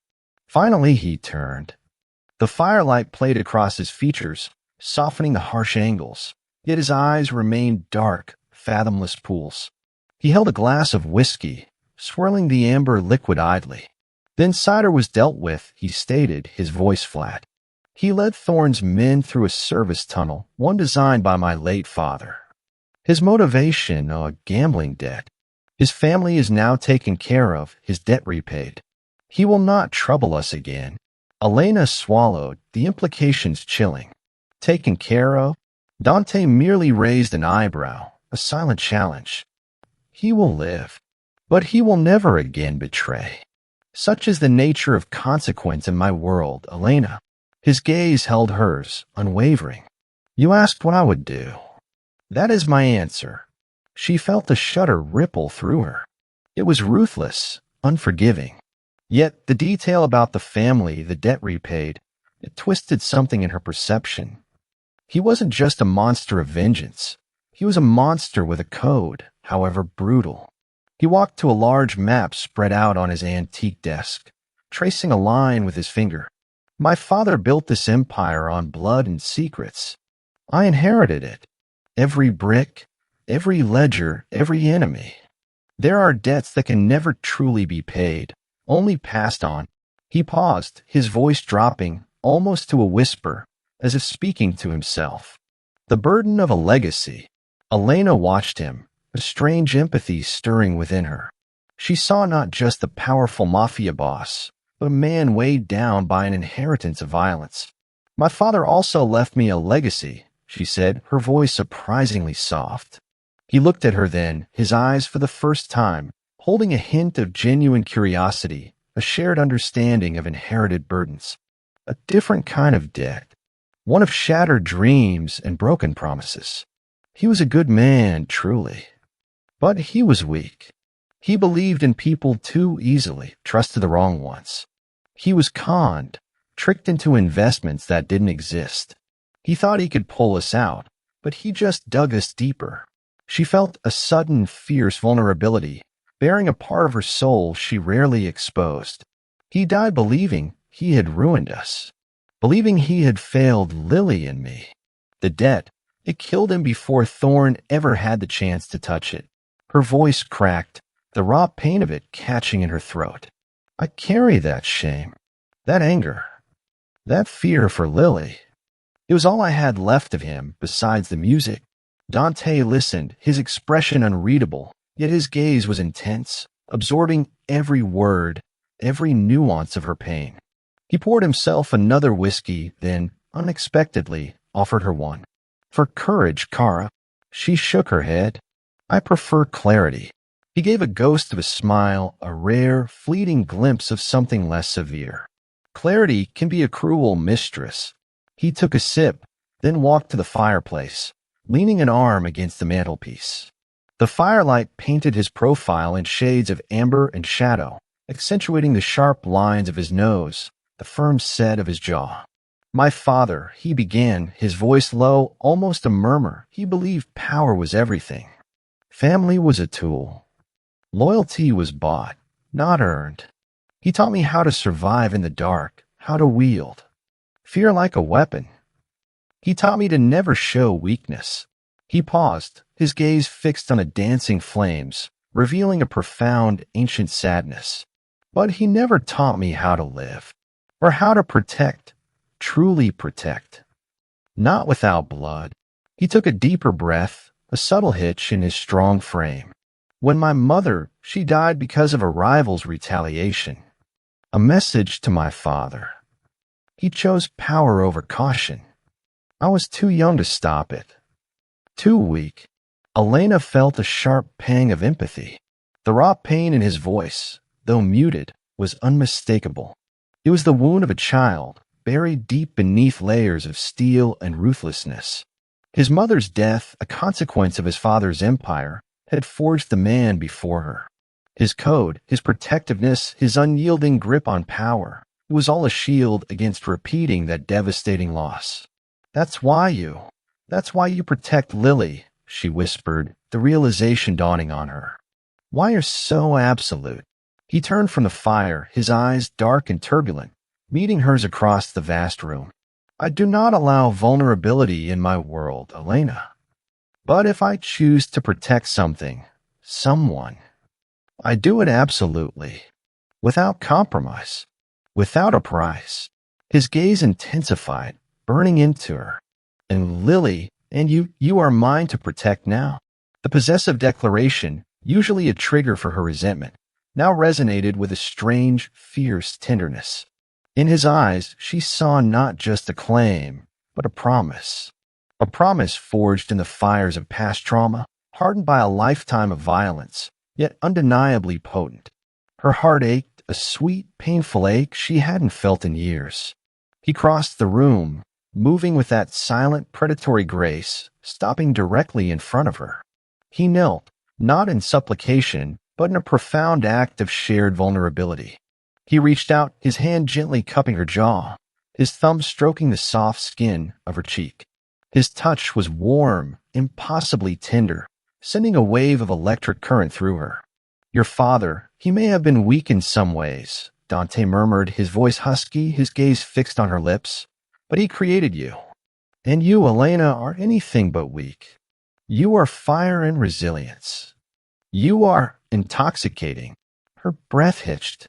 Finally he turned. The firelight played across his features, softening the harsh angles, yet his eyes remained dark, fathomless pools. He held a glass of whiskey, swirling the amber liquid idly. Then cider was dealt with, he stated, his voice flat. He led Thorne's men through a service tunnel, one designed by my late father. His motivation, a gambling debt. His family is now taken care of, his debt repaid. He will not trouble us again. Elena swallowed, the implications chilling. Taken care of? Dante merely raised an eyebrow, a silent challenge. He will live, but he will never again betray. Such is the nature of consequence in my world, Elena. His gaze held hers, unwavering. You asked what I would do. That is my answer. She felt a shudder ripple through her. It was ruthless, unforgiving. Yet the detail about the family, the debt repaid, it twisted something in her perception. He wasn't just a monster of vengeance. He was a monster with a code, however brutal. He walked to a large map spread out on his antique desk, tracing a line with his finger. My father built this empire on blood and secrets. I inherited it. Every brick, every ledger, every enemy. There are debts that can never truly be paid, only passed on. He paused, his voice dropping, almost to a whisper, as if speaking to himself. The burden of a legacy. Elena watched him, a strange empathy stirring within her. She saw not just the powerful Mafia boss, but a man weighed down by an inheritance of violence. My father also left me a legacy, she said, her voice surprisingly soft. He looked at her then, his eyes for the first time, holding a hint of genuine curiosity, a shared understanding of inherited burdens. A different kind of debt. One of shattered dreams and broken promises. He was a good man, truly. But he was weak. He believed in people too easily, trusted the wrong ones. He was conned, tricked into investments that didn't exist. He thought he could pull us out, but he just dug us deeper. She felt a sudden, fierce vulnerability, bearing a part of her soul she rarely exposed. He died believing he had ruined us, believing he had failed Lily and me. The debt, it killed him before Thorne ever had the chance to touch it. Her voice cracked, the raw pain of it catching in her throat. I carry that shame, that anger, that fear for Lily. It was all I had left of him besides the music. Dante listened, his expression unreadable, yet his gaze was intense, absorbing every word, every nuance of her pain. He poured himself another whiskey, then, unexpectedly, offered her one. For courage, Kara. She shook her head. I prefer clarity. He gave a ghost of a smile, a rare, fleeting glimpse of something less severe. Clarity can be a cruel mistress. He took a sip, then walked to the fireplace, leaning an arm against the mantelpiece. The firelight painted his profile in shades of amber and shadow, accentuating the sharp lines of his nose, the firm set of his jaw. My father, he began, his voice low, almost a murmur. He believed power was everything. Family was a tool. Loyalty was bought, not earned. He taught me how to survive in the dark, how to wield fear like a weapon. He taught me to never show weakness. He paused, his gaze fixed on the dancing flames, revealing a profound, ancient sadness. But he never taught me how to live, or how to protect, truly protect. Not without blood. He took a deeper breath, a subtle hitch in his strong frame. When my mother, she died because of a rival's retaliation. A message to my father. He chose power over caution. I was too young to stop it. Too weak. Elena felt a sharp pang of empathy. The raw pain in his voice, though muted, was unmistakable. It was the wound of a child, buried deep beneath layers of steel and ruthlessness. His mother's death, a consequence of his father's empire, had forged the man before her. His code, his protectiveness, his unyielding grip on power, it was all a shield against repeating that devastating loss. That's why you protect Lily, she whispered, the realization dawning on her. Why you're so absolute? He turned from the fire, his eyes dark and turbulent, meeting hers across the vast room. I do not allow vulnerability in my world, Elena. But if I choose to protect something, someone, I do it absolutely, without compromise, without a price. His gaze intensified, burning into her. And Lily, and you are mine to protect now. The possessive declaration, usually a trigger for her resentment, now resonated with a strange, fierce tenderness. In his eyes, she saw not just a claim, but a promise. A promise forged in the fires of past trauma, hardened by a lifetime of violence, yet undeniably potent. Her heart ached, a sweet, painful ache she hadn't felt in years. He crossed the room, moving with that silent, predatory grace, stopping directly in front of her. He knelt, not in supplication, but in a profound act of shared vulnerability. He reached out, his hand gently cupping her jaw, his thumb stroking the soft skin of her cheek. His touch was warm, impossibly tender, sending a wave of electric current through her. Your father, he may have been weak in some ways, Dante murmured, his voice husky, his gaze fixed on her lips, but he created you. And you, Elena, are anything but weak. You are fire and resilience. You are intoxicating. Her breath hitched.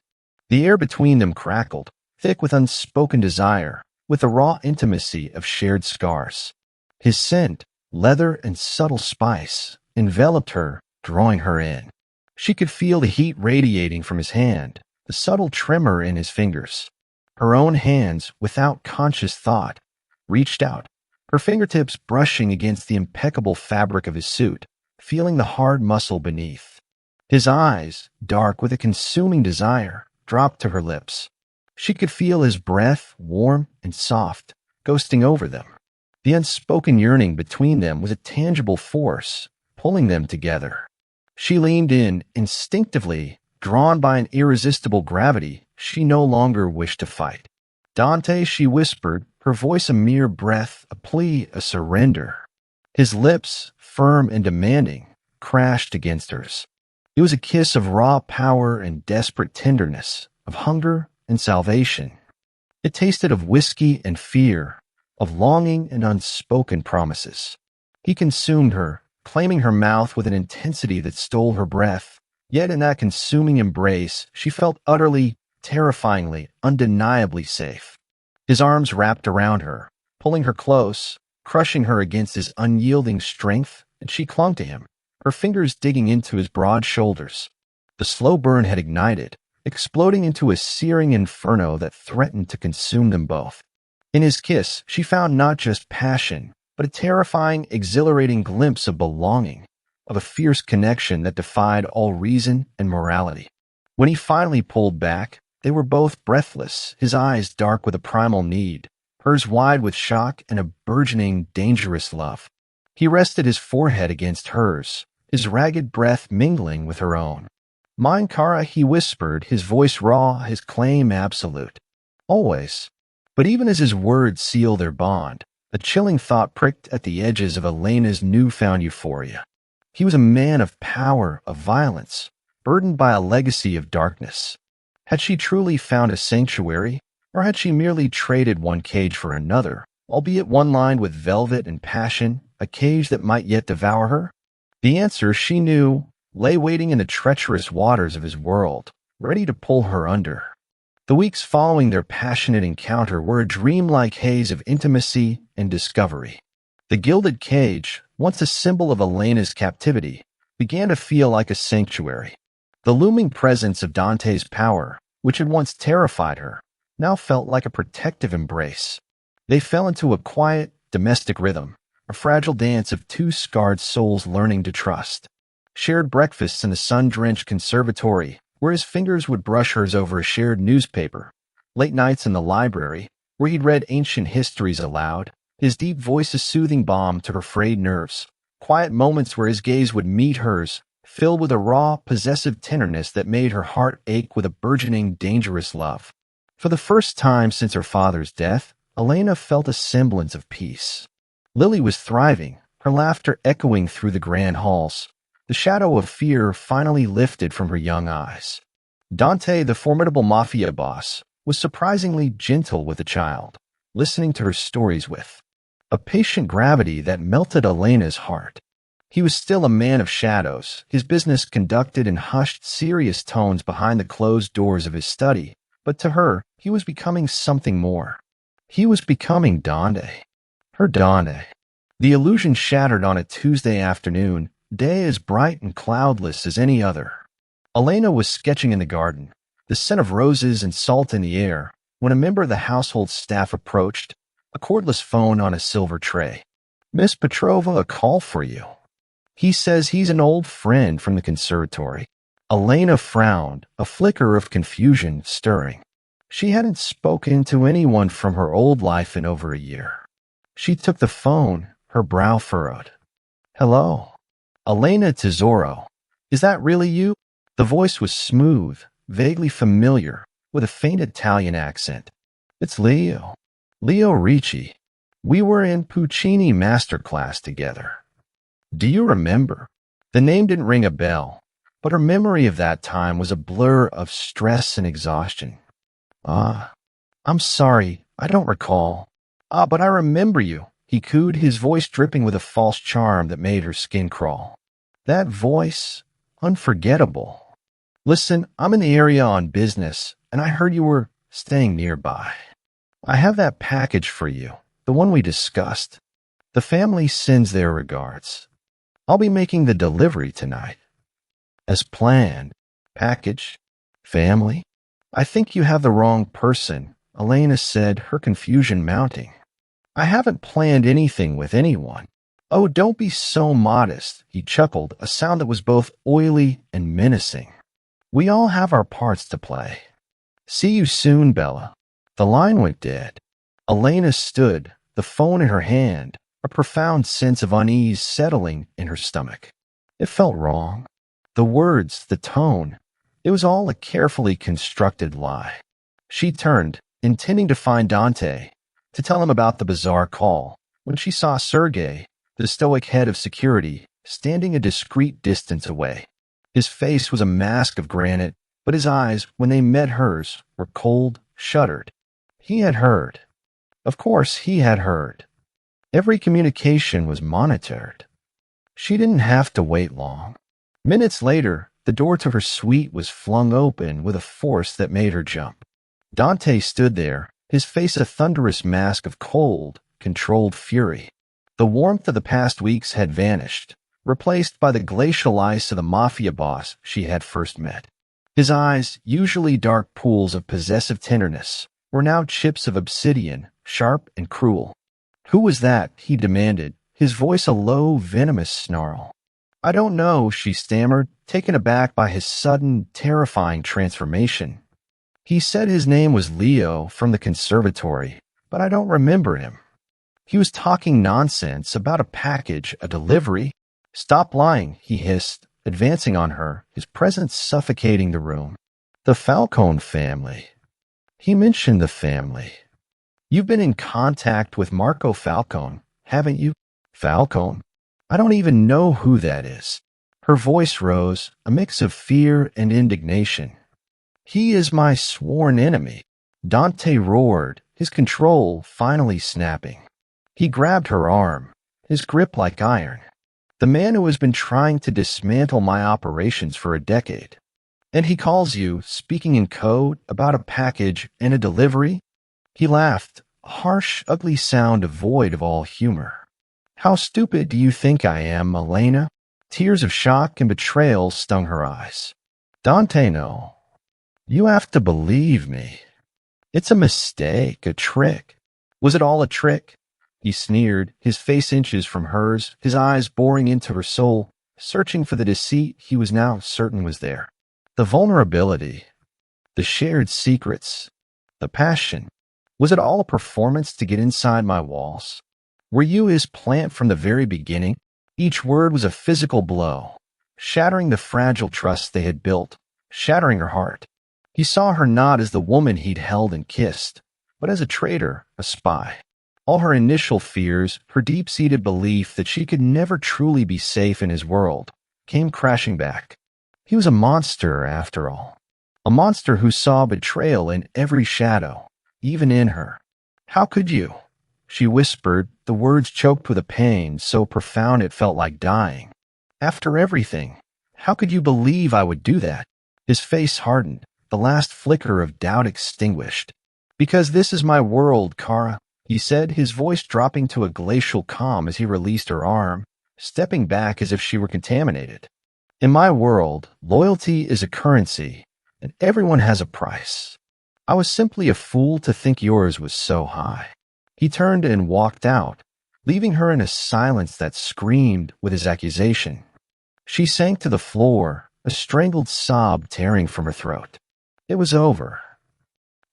The air between them crackled, thick with unspoken desire, with the raw intimacy of shared scars. His scent, leather and subtle spice, enveloped her, drawing her in. She could feel the heat radiating from his hand, the subtle tremor in his fingers. Her own hands, without conscious thought, reached out, her fingertips brushing against the impeccable fabric of his suit, feeling the hard muscle beneath. His eyes, dark with a consuming desire, dropped to her lips. She could feel his breath, warm and soft, ghosting over them. The unspoken yearning between them was a tangible force, pulling them together. She leaned in, instinctively, drawn by an irresistible gravity she no longer wished to fight. Dante, she whispered, her voice a mere breath, a plea, a surrender. His lips, firm and demanding, crashed against hers. It was a kiss of raw power and desperate tenderness, of hunger and salvation. It tasted of whiskey and fear, of longing and unspoken promises. He consumed her, claiming her mouth with an intensity that stole her breath. Yet in that consuming embrace, she felt utterly, terrifyingly, undeniably safe. His arms wrapped around her, pulling her close, crushing her against his unyielding strength, and she clung to him, her fingers digging into his broad shoulders. The slow burn had ignited, exploding into a searing inferno that threatened to consume them both. In his kiss, she found not just passion, but a terrifying, exhilarating glimpse of belonging, of a fierce connection that defied all reason and morality. When he finally pulled back, they were both breathless, his eyes dark with a primal need, hers wide with shock and a burgeoning, dangerous love. He rested his forehead against hers, his ragged breath mingling with her own. Mine, Kara, he whispered, his voice raw, his claim absolute. Always. But even as his words sealed their bond, a chilling thought pricked at the edges of Elena's newfound euphoria. He was a man of power, of violence, burdened by a legacy of darkness. Had she truly found a sanctuary, or had she merely traded one cage for another, albeit one lined with velvet and passion, a cage that might yet devour her? The answer, she knew, lay waiting in the treacherous waters of his world, ready to pull her under. The weeks following their passionate encounter were a dreamlike haze of intimacy and discovery. The gilded cage, once a symbol of Elena's captivity, began to feel like a sanctuary. The looming presence of Dante's power, which had once terrified her, now felt like a protective embrace. They fell into a quiet, domestic rhythm, a fragile dance of two scarred souls learning to trust. Shared breakfasts in the sun-drenched conservatory, where his fingers would brush hers over a shared newspaper. Late nights in the library, where he'd read ancient histories aloud, his deep voice a soothing balm to her frayed nerves. Quiet moments where his gaze would meet hers, filled with a raw, possessive tenderness that made her heart ache with a burgeoning, dangerous love. For the first time since her father's death, Elena felt a semblance of peace. Lily was thriving, her laughter echoing through the grand halls. The shadow of fear finally lifted from her young eyes. Dante, the formidable Mafia boss, was surprisingly gentle with the child, listening to her stories with a patient gravity that melted Elena's heart. He was still a man of shadows, his business conducted in hushed, serious tones behind the closed doors of his study, but to her, he was becoming something more. He was becoming Dante. Her Dante. The illusion shattered on a Tuesday afternoon, day as bright and cloudless as any other. Elena was sketching in the garden, the scent of roses and salt in the air, when a member of the household staff approached, a cordless phone on a silver tray. "Miss Petrova, a call for you. He says he's an old friend from the conservatory." Elena frowned, a flicker of confusion stirring. She hadn't spoken to anyone from her old life in over a year. She took the phone, her brow furrowed. "Hello. Elena Tesoro. Is that really you?" The voice was smooth, vaguely familiar, with a faint Italian accent. "It's Leo. Leo Ricci. We were in Puccini masterclass together. Do you remember?" The name didn't ring a bell, but her memory of that time was a blur of stress and exhaustion. I'm sorry, I don't recall." But I remember you," he cooed, his voice dripping with a false charm that made her skin crawl. That voice, unforgettable. "Listen, I'm in the area on business, and I heard you were staying nearby. I have that package for you, the one we discussed. The family sends their regards. I'll be making the delivery tonight." "As planned. Package? Family? I think you have the wrong person," Elena said, her confusion mounting. "I haven't planned anything with anyone." "Oh, don't be so modest," he chuckled, a sound that was both oily and menacing. "We all have our parts to play. See you soon, Bella." The line went dead. Elena stood, the phone in her hand, a profound sense of unease settling in her stomach. It felt wrong. The words, the tone, it was all a carefully constructed lie. She turned, intending to find Dante, to tell him about the bizarre call, when she saw Sergei, the stoic head of security, standing a discreet distance away. His face was a mask of granite, but his eyes, when they met hers, were cold, shuttered. He had heard. Of course, he had heard. Every communication was monitored. She didn't have to wait long. Minutes later, the door to her suite was flung open with a force that made her jump. Dante stood there, his face a thunderous mask of cold, controlled fury. The warmth of the past weeks had vanished, replaced by the glacial ice of the Mafia boss she had first met. His eyes, usually dark pools of possessive tenderness, were now chips of obsidian, sharp and cruel. "Who was that?" he demanded, his voice a low, venomous snarl. "I don't know," she stammered, taken aback by his sudden, terrifying transformation. "He said his name was Leo from the conservatory, but I don't remember him. He was talking nonsense about a package, a delivery." "Stop lying," he hissed, advancing on her, his presence suffocating the room. "The Falcone family. He mentioned the family." You've been in contact with Marco Falcone, haven't you? Falcone? I don't even know who that is. Her voice rose, a mix of fear and indignation. He is my sworn enemy. Dante roared, his control finally snapping. He grabbed her arm, his grip like iron. The man who has been trying to dismantle my operations for a decade. And he calls you, speaking in code, about a package and a delivery? He laughed, a harsh, ugly sound devoid of all humor. How stupid do you think I am, Elena? Tears of shock and betrayal stung her eyes. Dante, no. You have to believe me. It's a mistake, a trick. Was it all a trick? He sneered, his face inches from hers, his eyes boring into her soul, searching for the deceit he was now certain was there. The vulnerability, the shared secrets, the passion. Was it all a performance to get inside my walls? Were you his plant from the very beginning? Each word was a physical blow, shattering the fragile trust they had built, shattering her heart. He saw her not as the woman he'd held and kissed, but as a traitor, a spy. All her initial fears, her deep-seated belief that she could never truly be safe in his world, came crashing back. He was a monster, after all. A monster who saw betrayal in every shadow, even in her. How could you? She whispered, the words choked with a pain so profound it felt like dying. After everything, how could you believe I would do that? His face hardened, the last flicker of doubt extinguished. Because this is my world, Kara, he said, his voice dropping to a glacial calm as he released her arm, stepping back as if she were contaminated. In my world, loyalty is a currency, and everyone has a price. I was simply a fool to think yours was so high. He turned and walked out, leaving her in a silence that screamed with his accusation. She sank to the floor, a strangled sob tearing from her throat. It was over.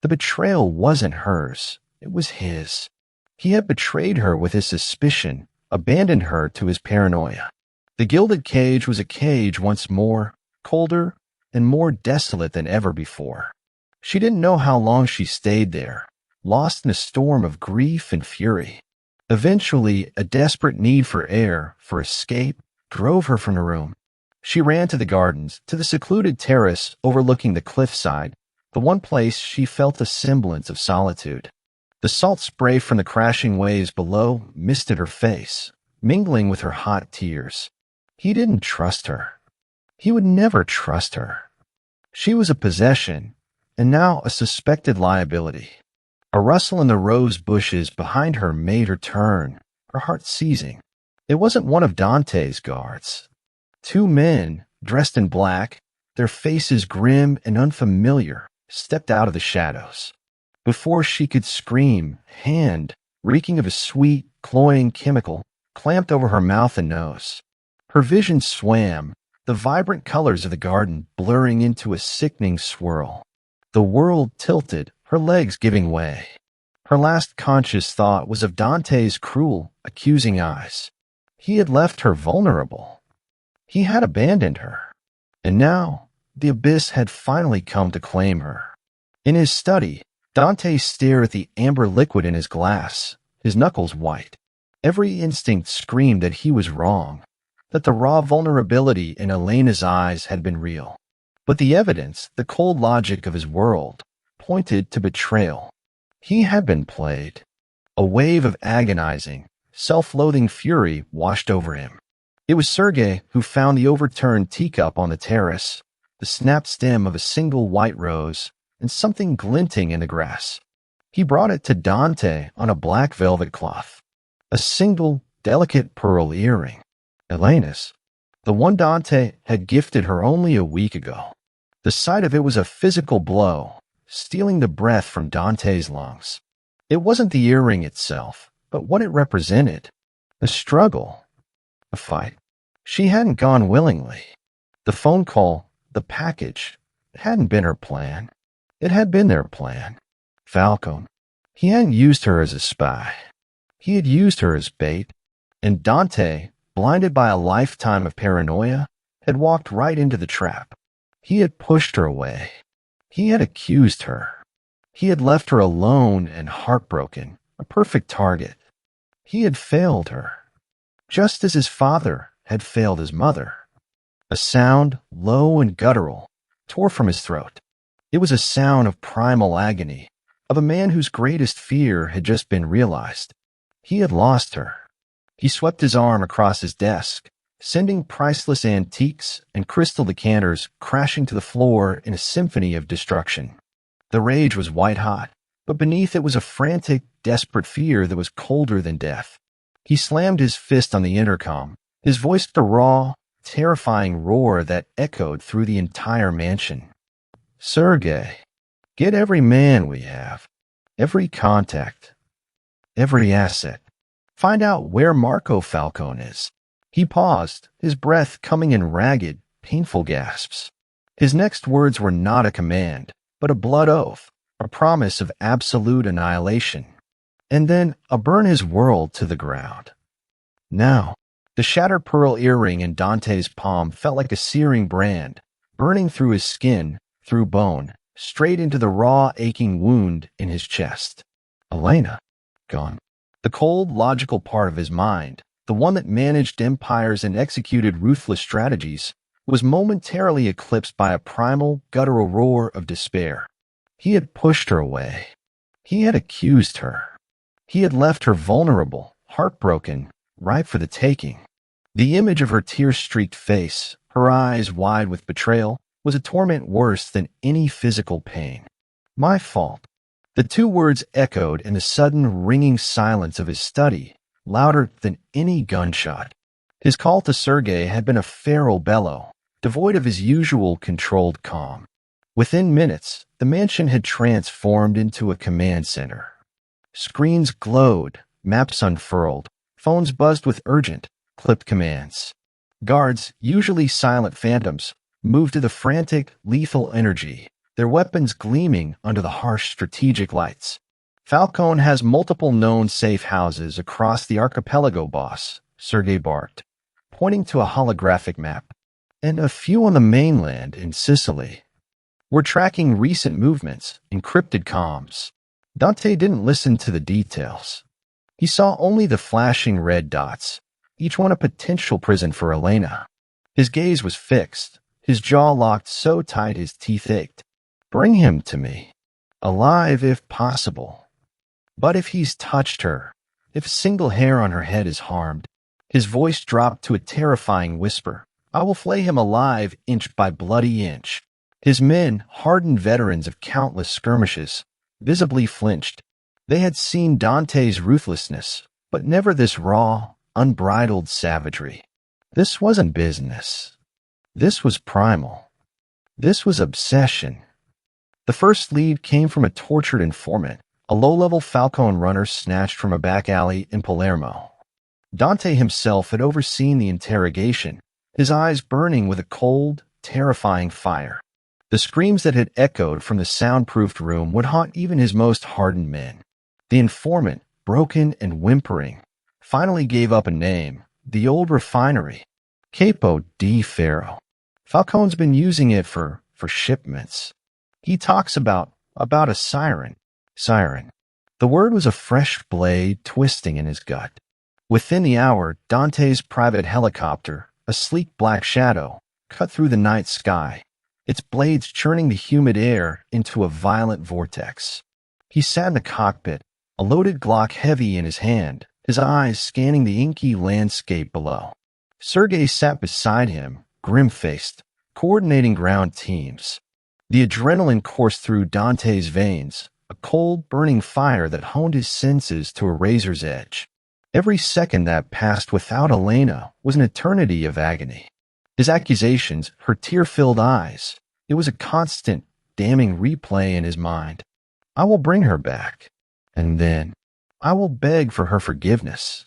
The betrayal wasn't hers, it was his. He had betrayed her with his suspicion, abandoned her to his paranoia. The gilded cage was a cage once more, colder and more desolate than ever before. She didn't know how long she stayed there, lost in a storm of grief and fury. Eventually, a desperate need for air, for escape, drove her from the room. She ran to the gardens, to the secluded terrace overlooking the cliffside, the one place she felt a semblance of solitude. The salt spray from the crashing waves below misted her face, mingling with her hot tears. He didn't trust her. He would never trust her. She was a possession, and now a suspected liability. A rustle in the rose bushes behind her made her turn, her heart seizing. It wasn't one of Dante's guards. Two men, dressed in black, their faces grim and unfamiliar, stepped out of the shadows. Before she could scream, hand, reeking of a sweet, cloying chemical, clamped over her mouth and nose. Her vision swam, the vibrant colors of the garden blurring into a sickening swirl. The world tilted, her legs giving way. Her last conscious thought was of Dante's cruel, accusing eyes. He had left her vulnerable. He had abandoned her. And now, the abyss had finally come to claim her. In his study, Dante stared at the amber liquid in his glass, his knuckles white. Every instinct screamed that he was wrong, that the raw vulnerability in Elena's eyes had been real. But the evidence, the cold logic of his world, pointed to betrayal. He had been played. A wave of agonizing, self-loathing fury washed over him. It was Sergei who found the overturned teacup on the terrace, the snapped stem of a single white rose, and something glinting in the grass. He brought it to Dante on a black velvet cloth. A single, delicate pearl earring. Elena's. The one Dante had gifted her only a week ago. The sight of it was a physical blow, stealing the breath from Dante's lungs. It wasn't the earring itself, but what it represented. A struggle. A fight. She hadn't gone willingly. The phone call, the package, it hadn't been her plan. It had been their plan. Falcone. He hadn't used her as a spy. He had used her as bait. And Dante, blinded by a lifetime of paranoia, had walked right into the trap. He had pushed her away. He had accused her. He had left her alone and heartbroken, a perfect target. He had failed her, just as his father had failed his mother. A sound, low and guttural, tore from his throat. It was a sound of primal agony, of a man whose greatest fear had just been realized. He had lost her. He swept his arm across his desk, sending priceless antiques and crystal decanters crashing to the floor in a symphony of destruction. The rage was white-hot, but beneath it was a frantic, desperate fear that was colder than death. He slammed his fist on the intercom, his voice a raw, terrifying roar that echoed through the entire mansion. Sergei, get every man we have, every contact, every asset. Find out where Marco Falcone is. He paused, his breath coming in ragged, painful gasps. His next words were not a command, but a blood oath, a promise of absolute annihilation. And then burn his world to the ground. Now, the shattered pearl earring in Dante's palm felt like a searing brand, burning through his skin, through bone, straight into the raw, aching wound in his chest. Elena, gone. The cold, logical part of his mind, the one that managed empires and executed ruthless strategies, was momentarily eclipsed by a primal, guttural roar of despair. He had pushed her away. He had accused her. He had left her vulnerable, heartbroken, ripe for the taking. The image of her tear-streaked face, her eyes wide with betrayal, was a torment worse than any physical pain. My fault. The two words echoed in the sudden, ringing silence of his study, louder than any gunshot. His call to Sergei had been a feral bellow, devoid of his usual controlled calm. Within minutes, the mansion had transformed into a command center. Screens glowed, maps unfurled, phones buzzed with urgent, clipped commands. Guards, usually silent phantoms, moved to the frantic, lethal energy, their weapons gleaming under the harsh strategic lights. Falcone has multiple known safe houses across the archipelago, boss, Sergei barked, pointing to a holographic map, and a few on the mainland in Sicily. We're tracking recent movements, encrypted comms. Dante didn't listen to the details. He saw only the flashing red dots, each one a potential prison for Elena. His gaze was fixed, his jaw locked so tight his teeth ached. Bring him to me. Alive if possible. But if he's touched her, if a single hair on her head is harmed, his voice dropped to a terrifying whisper. I will flay him alive inch by bloody inch. His men, hardened veterans of countless skirmishes, visibly flinched. They had seen Dante's ruthlessness, but never this raw, unbridled savagery. This wasn't business. This was primal. This was obsession. The first lead came from a tortured informant, a low-level Falcone runner snatched from a back alley in Palermo. Dante himself had overseen the interrogation, his eyes burning with a cold, terrifying fire. The screams that had echoed from the soundproofed room would haunt even his most hardened men. The informant, broken and whimpering, finally gave up a name, the old refinery, Capo di Ferro. Falcone's been using it for shipments. He talks about a siren. Siren. The word was a fresh blade twisting in his gut. Within the hour, Dante's private helicopter, a sleek black shadow, cut through the night sky, its blades churning the humid air into a violent vortex. He sat in the cockpit, a loaded Glock heavy in his hand, his eyes scanning the inky landscape below. Sergei sat beside him, grim-faced, coordinating ground teams. The adrenaline coursed through Dante's veins, a cold, burning fire that honed his senses to a razor's edge. Every second that passed without Elena was an eternity of agony. His accusations, her tear-filled eyes, it was a constant, damning replay in his mind. I will bring her back, and then I will beg for her forgiveness.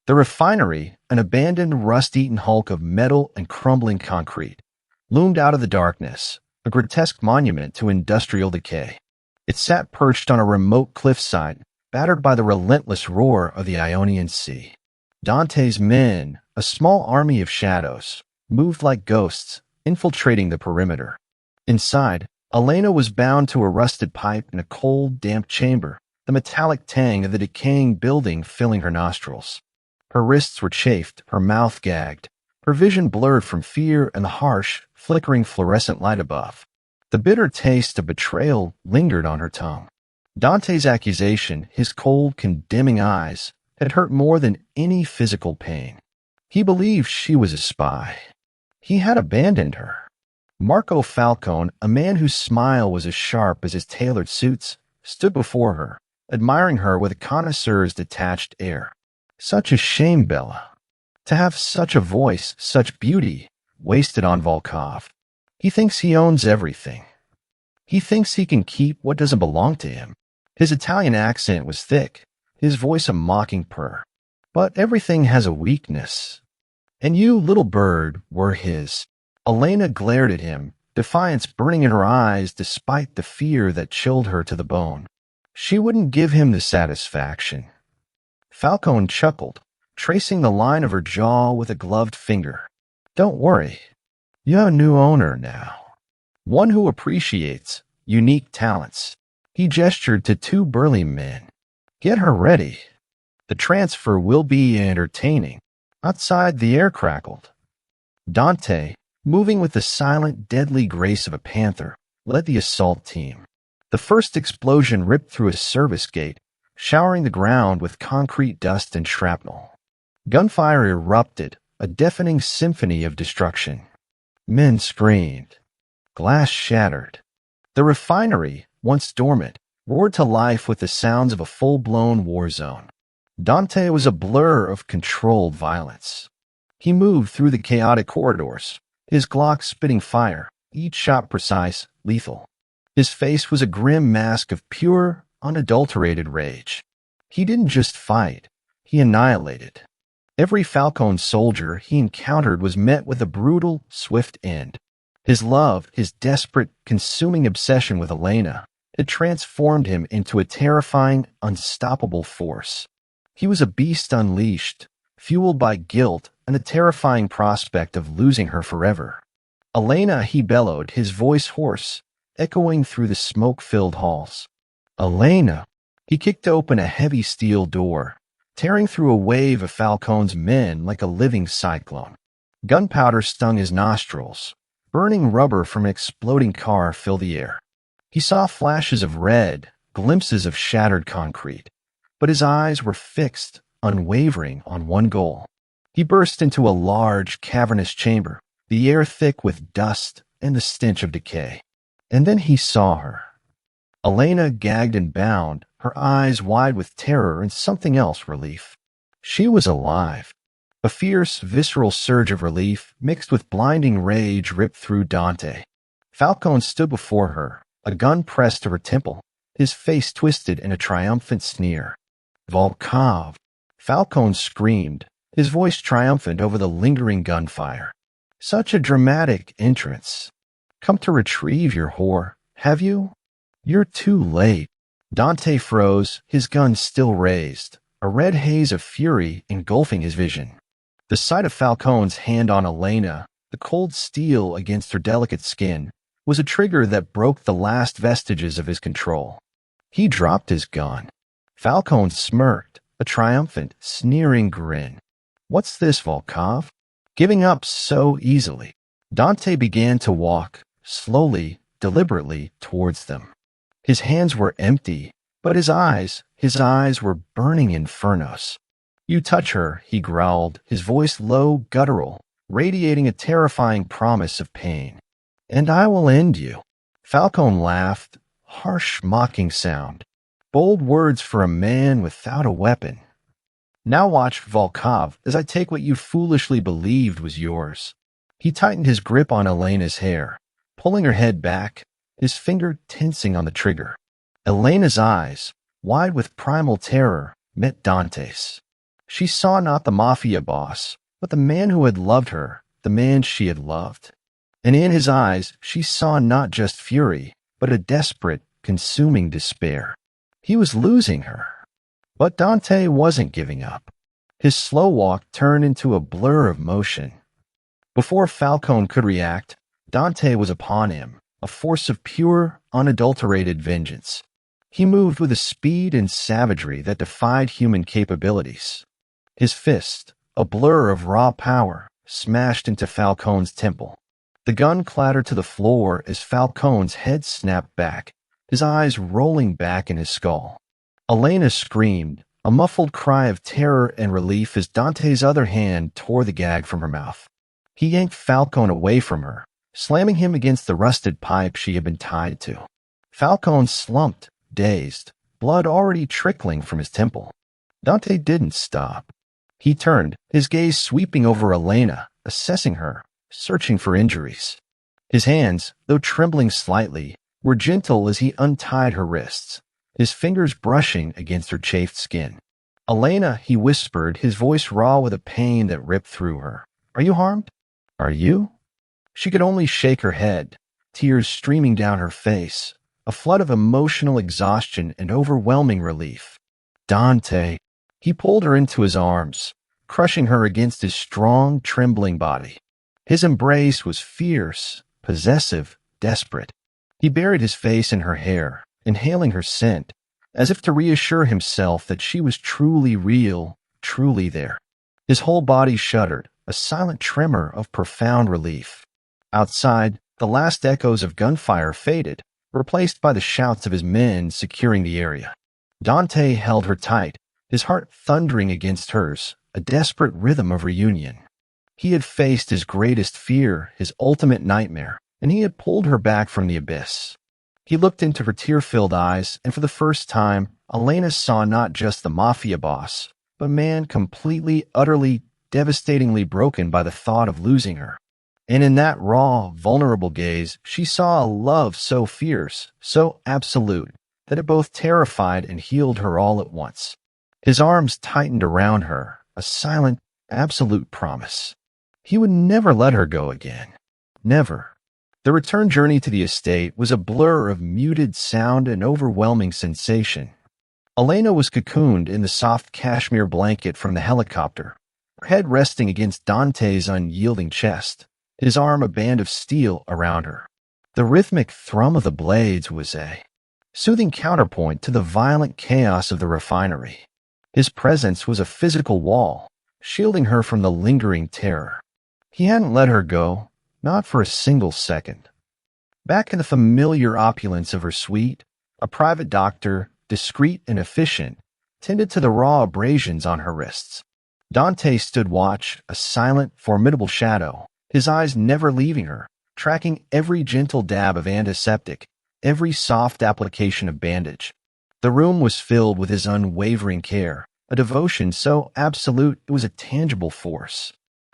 The refinery, an abandoned, rust-eaten hulk of metal and crumbling concrete, loomed out of the darkness, a grotesque monument to industrial decay. It sat perched on a remote cliffside, battered by the relentless roar of the Ionian Sea. Dante's men, a small army of shadows, moved like ghosts, infiltrating the perimeter. Inside, Elena was bound to a rusted pipe in a cold, damp chamber, the metallic tang of the decaying building filling her nostrils. Her wrists were chafed, her mouth gagged, her vision blurred from fear and the harsh, flickering fluorescent light above. The bitter taste of betrayal lingered on her tongue. Dante's accusation, his cold, condemning eyes, had hurt more than any physical pain. He believed she was a spy. He had abandoned her. Marco Falcone, a man whose smile was as sharp as his tailored suits, stood before her, admiring her with a connoisseur's detached air. Such a shame, Bella. To have such a voice, such beauty, wasted on Volkov. He thinks he owns everything. He thinks he can keep what doesn't belong to him. His Italian accent was thick, his voice a mocking purr. But everything has a weakness. And you, little bird, were his. Elena glared at him, defiance burning in her eyes despite the fear that chilled her to the bone. She wouldn't give him the satisfaction. Falcone chuckled, tracing the line of her jaw with a gloved finger. Don't worry. You have a new owner now. One who appreciates unique talents. He gestured to two burly men. Get her ready. The transfer will be entertaining. Outside, the air crackled. Dante, moving with the silent, deadly grace of a panther, led the assault team. The first explosion ripped through a service gate, showering the ground with concrete dust and shrapnel. Gunfire erupted, a deafening symphony of destruction. Men screamed. Glass shattered. The refinery, once dormant, roared to life with the sounds of a full-blown war zone. Dante was a blur of controlled violence. He moved through the chaotic corridors, his Glock spitting fire, each shot precise, lethal. His face was a grim mask of pure, unadulterated rage. He didn't just fight, he annihilated. Every Falcone soldier he encountered was met with a brutal, swift end. His love, his desperate, consuming obsession with Elena, had transformed him into a terrifying, unstoppable force. He was a beast unleashed, fueled by guilt and a terrifying prospect of losing her forever. Elena, he bellowed, his voice hoarse, echoing through the smoke-filled halls. Elena! He kicked open a heavy steel door, tearing through a wave of Falcone's men like a living cyclone. Gunpowder stung his nostrils. Burning rubber from an exploding car filled the air. He saw flashes of red, glimpses of shattered concrete, but his eyes were fixed, unwavering on one goal. He burst into a large, cavernous chamber, the air thick with dust and the stench of decay. And then he saw her. Elena, gagged and bound, her eyes wide with terror and something else, relief. She was alive. A fierce, visceral surge of relief mixed with blinding rage ripped through Dante. Falcone stood before her, a gun pressed to her temple, his face twisted in a triumphant sneer. Volkov! Falcone screamed, his voice triumphant over the lingering gunfire. Such a dramatic entrance. Come to retrieve your whore, have you? You're too late. Dante froze, his gun still raised, a red haze of fury engulfing his vision. The sight of Falcone's hand on Elena, the cold steel against her delicate skin, was a trigger that broke the last vestiges of his control. He dropped his gun. Falcone smirked, a triumphant, sneering grin. What's this, Volkov? Giving up so easily. Dante began to walk, slowly, deliberately, towards them. His hands were empty, but his eyes were burning infernos. You touch her, he growled, his voice low, guttural, radiating a terrifying promise of pain. And I will end you. Falcone laughed, harsh, mocking sound. Bold words for a man without a weapon. Now watch, Volkov, as I take what you foolishly believed was yours. He tightened his grip on Elena's hair, pulling her head back, his finger tensing on the trigger. Elena's eyes, wide with primal terror, met Dante's. She saw not the Mafia boss, but the man who had loved her, the man she had loved. And in his eyes, she saw not just fury, but a desperate, consuming despair. He was losing her. But Dante wasn't giving up. His slow walk turned into a blur of motion. Before Falcone could react, Dante was upon him, a force of pure, unadulterated vengeance. He moved with a speed and savagery that defied human capabilities. His fist, a blur of raw power, smashed into Falcone's temple. The gun clattered to the floor as Falcone's head snapped back, his eyes rolling back in his skull. Elena screamed, a muffled cry of terror and relief as Dante's other hand tore the gag from her mouth. He yanked Falcone away from her, slamming him against the rusted pipe she had been tied to. Falcone slumped, dazed, blood already trickling from his temple. Dante didn't stop. He turned, his gaze sweeping over Elena, assessing her, searching for injuries. His hands, though trembling slightly, were gentle as he untied her wrists, his fingers brushing against her chafed skin. "Elena," he whispered, his voice raw with a pain that ripped through her. "Are you harmed?" "Are you?" She could only shake her head, tears streaming down her face, a flood of emotional exhaustion and overwhelming relief. "Dante." He pulled her into his arms, crushing her against his strong, trembling body. His embrace was fierce, possessive, desperate. He buried his face in her hair, inhaling her scent, as if to reassure himself that she was truly real, truly there. His whole body shuddered, a silent tremor of profound relief. Outside, the last echoes of gunfire faded, replaced by the shouts of his men securing the area. Dante held her tight, his heart thundering against hers, a desperate rhythm of reunion. He had faced his greatest fear, his ultimate nightmare, and he had pulled her back from the abyss. He looked into her tear-filled eyes, and for the first time, Elena saw not just the Mafia boss, but a man completely, utterly, devastatingly broken by the thought of losing her. And in that raw, vulnerable gaze, she saw a love so fierce, so absolute, that it both terrified and healed her all at once. His arms tightened around her, a silent, absolute promise. He would never let her go again. Never. The return journey to the estate was a blur of muted sound and overwhelming sensation. Elena was cocooned in the soft cashmere blanket from the helicopter, her head resting against Dante's unyielding chest, his arm a band of steel around her. The rhythmic thrum of the blades was a soothing counterpoint to the violent chaos of the refinery. His presence was a physical wall, shielding her from the lingering terror. He hadn't let her go, not for a single second. Back in the familiar opulence of her suite, a private doctor, discreet and efficient, tended to the raw abrasions on her wrists. Dante stood watch, a silent, formidable shadow, his eyes never leaving her, tracking every gentle dab of antiseptic, every soft application of bandage. The room was filled with his unwavering care, a devotion so absolute it was a tangible force.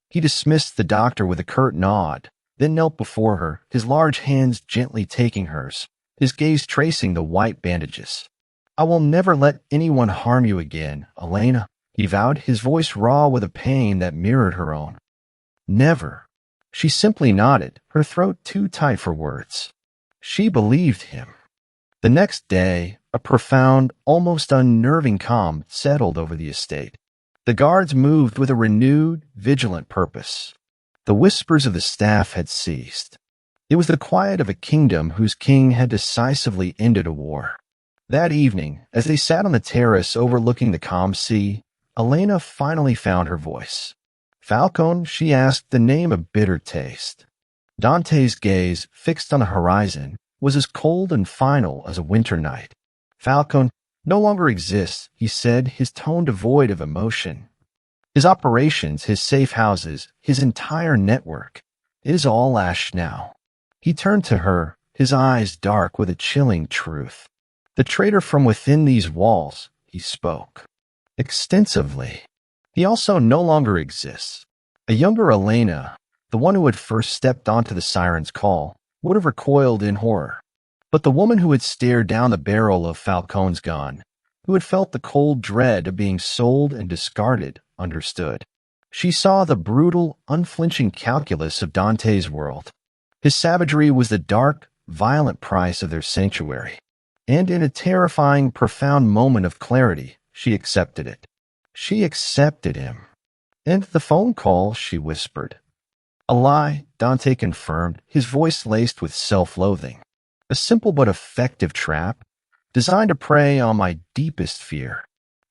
He dismissed the doctor with a curt nod, then knelt before her, his large hands gently taking hers, his gaze tracing the white bandages. "I will never let anyone harm you again, Elena," he vowed, his voice raw with a pain that mirrored her own. "Never." She simply nodded, her throat too tight for words. She believed him. The next day, a profound, almost unnerving calm settled over the estate. The guards moved with a renewed, vigilant purpose. The whispers of the staff had ceased. It was the quiet of a kingdom whose king had decisively ended a war. That evening, as they sat on the terrace overlooking the calm sea, Elena finally found her voice. "Falcone," she asked, the name a bitter taste. Dante's gaze, fixed on the horizon, was as cold and final as a winter night. "Falcone no longer exists," he said, his tone devoid of emotion. "His operations, his safe houses, his entire network, it is all ash now." He turned to her, his eyes dark with a chilling truth. "The traitor from within these walls," he spoke. Extensively. "He also no longer exists." A younger Elena, the one who had first stepped onto the siren's call, would have recoiled in horror. But the woman who had stared down the barrel of Falcone's gun, who had felt the cold dread of being sold and discarded, understood. She saw the brutal, unflinching calculus of Dante's world. His savagery was the dark, violent price of their sanctuary. And in a terrifying, profound moment of clarity, she accepted it. She accepted him. "And the phone call," she whispered. A lie, Dante confirmed, his voice laced with self-loathing. A simple but effective trap, designed to prey on my deepest fear.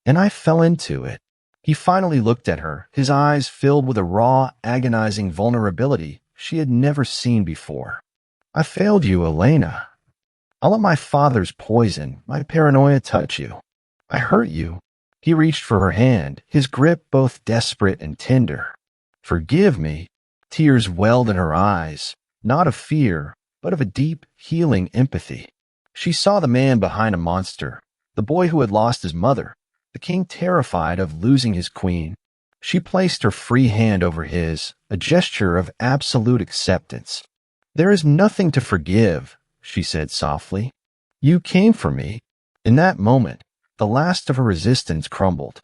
And I fell into it. He finally looked at her, his eyes filled with a raw, agonizing vulnerability she had never seen before. I failed you, Elena. I let my father's poison, my paranoia touch you. I hurt you. He reached for her hand, his grip both desperate and tender. Forgive me. Tears welled in her eyes, not of fear, but of a deep, healing empathy. She saw the man behind a monster, the boy who had lost his mother, the king terrified of losing his queen. She placed her free hand over his, a gesture of absolute acceptance. There is nothing to forgive, she said softly. You came for me. In that moment, the last of her resistance crumbled.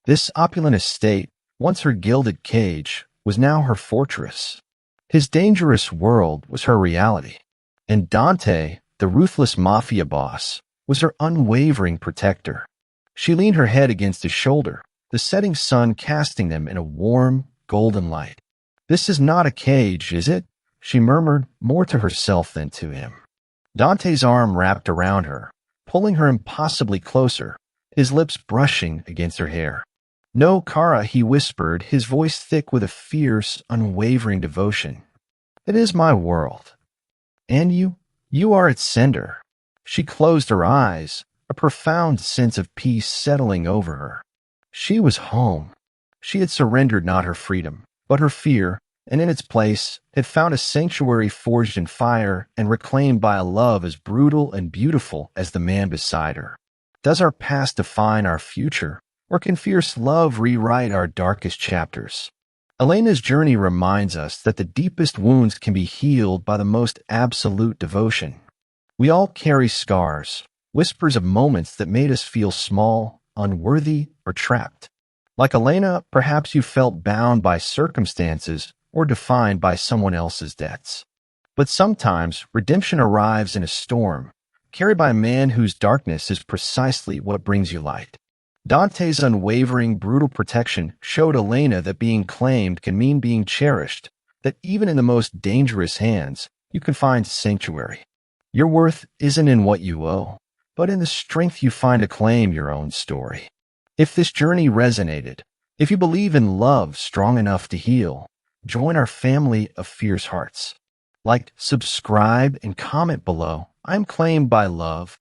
This opulent estate, once her gilded cage, was now her fortress. His dangerous world was her reality. And Dante, the ruthless mafia boss, was her unwavering protector. She leaned her head against his shoulder, the setting sun casting them in a warm, golden light. This is not a cage, is it? She murmured, more to herself than to him. Dante's arm wrapped around her, pulling her impossibly closer, his lips brushing against her hair. No, Cara, he whispered, his voice thick with a fierce, unwavering devotion. It is my world. And you are its sender. She closed her eyes, a profound sense of peace settling over her. She was home. She had surrendered not her freedom, but her fear, and in its place had found a sanctuary forged in fire and reclaimed by a love as brutal and beautiful as the man beside her. Does our past define our future, or can fierce love rewrite our darkest chapters? Elena's journey reminds us that the deepest wounds can be healed by the most absolute devotion. We all carry scars, whispers of moments that made us feel small, unworthy, or trapped. Like Elena, perhaps you felt bound by circumstances or defined by someone else's debts. But sometimes redemption arrives in a storm, carried by a man whose darkness is precisely what brings you light. Dante's unwavering, brutal protection showed Elena that being claimed can mean being cherished, that even in the most dangerous hands, you can find sanctuary. Your worth isn't in what you owe, but in the strength you find to claim your own story. If this journey resonated, if you believe in love strong enough to heal, join our family of fierce hearts. Like, subscribe, and comment below. I'm claimed by love.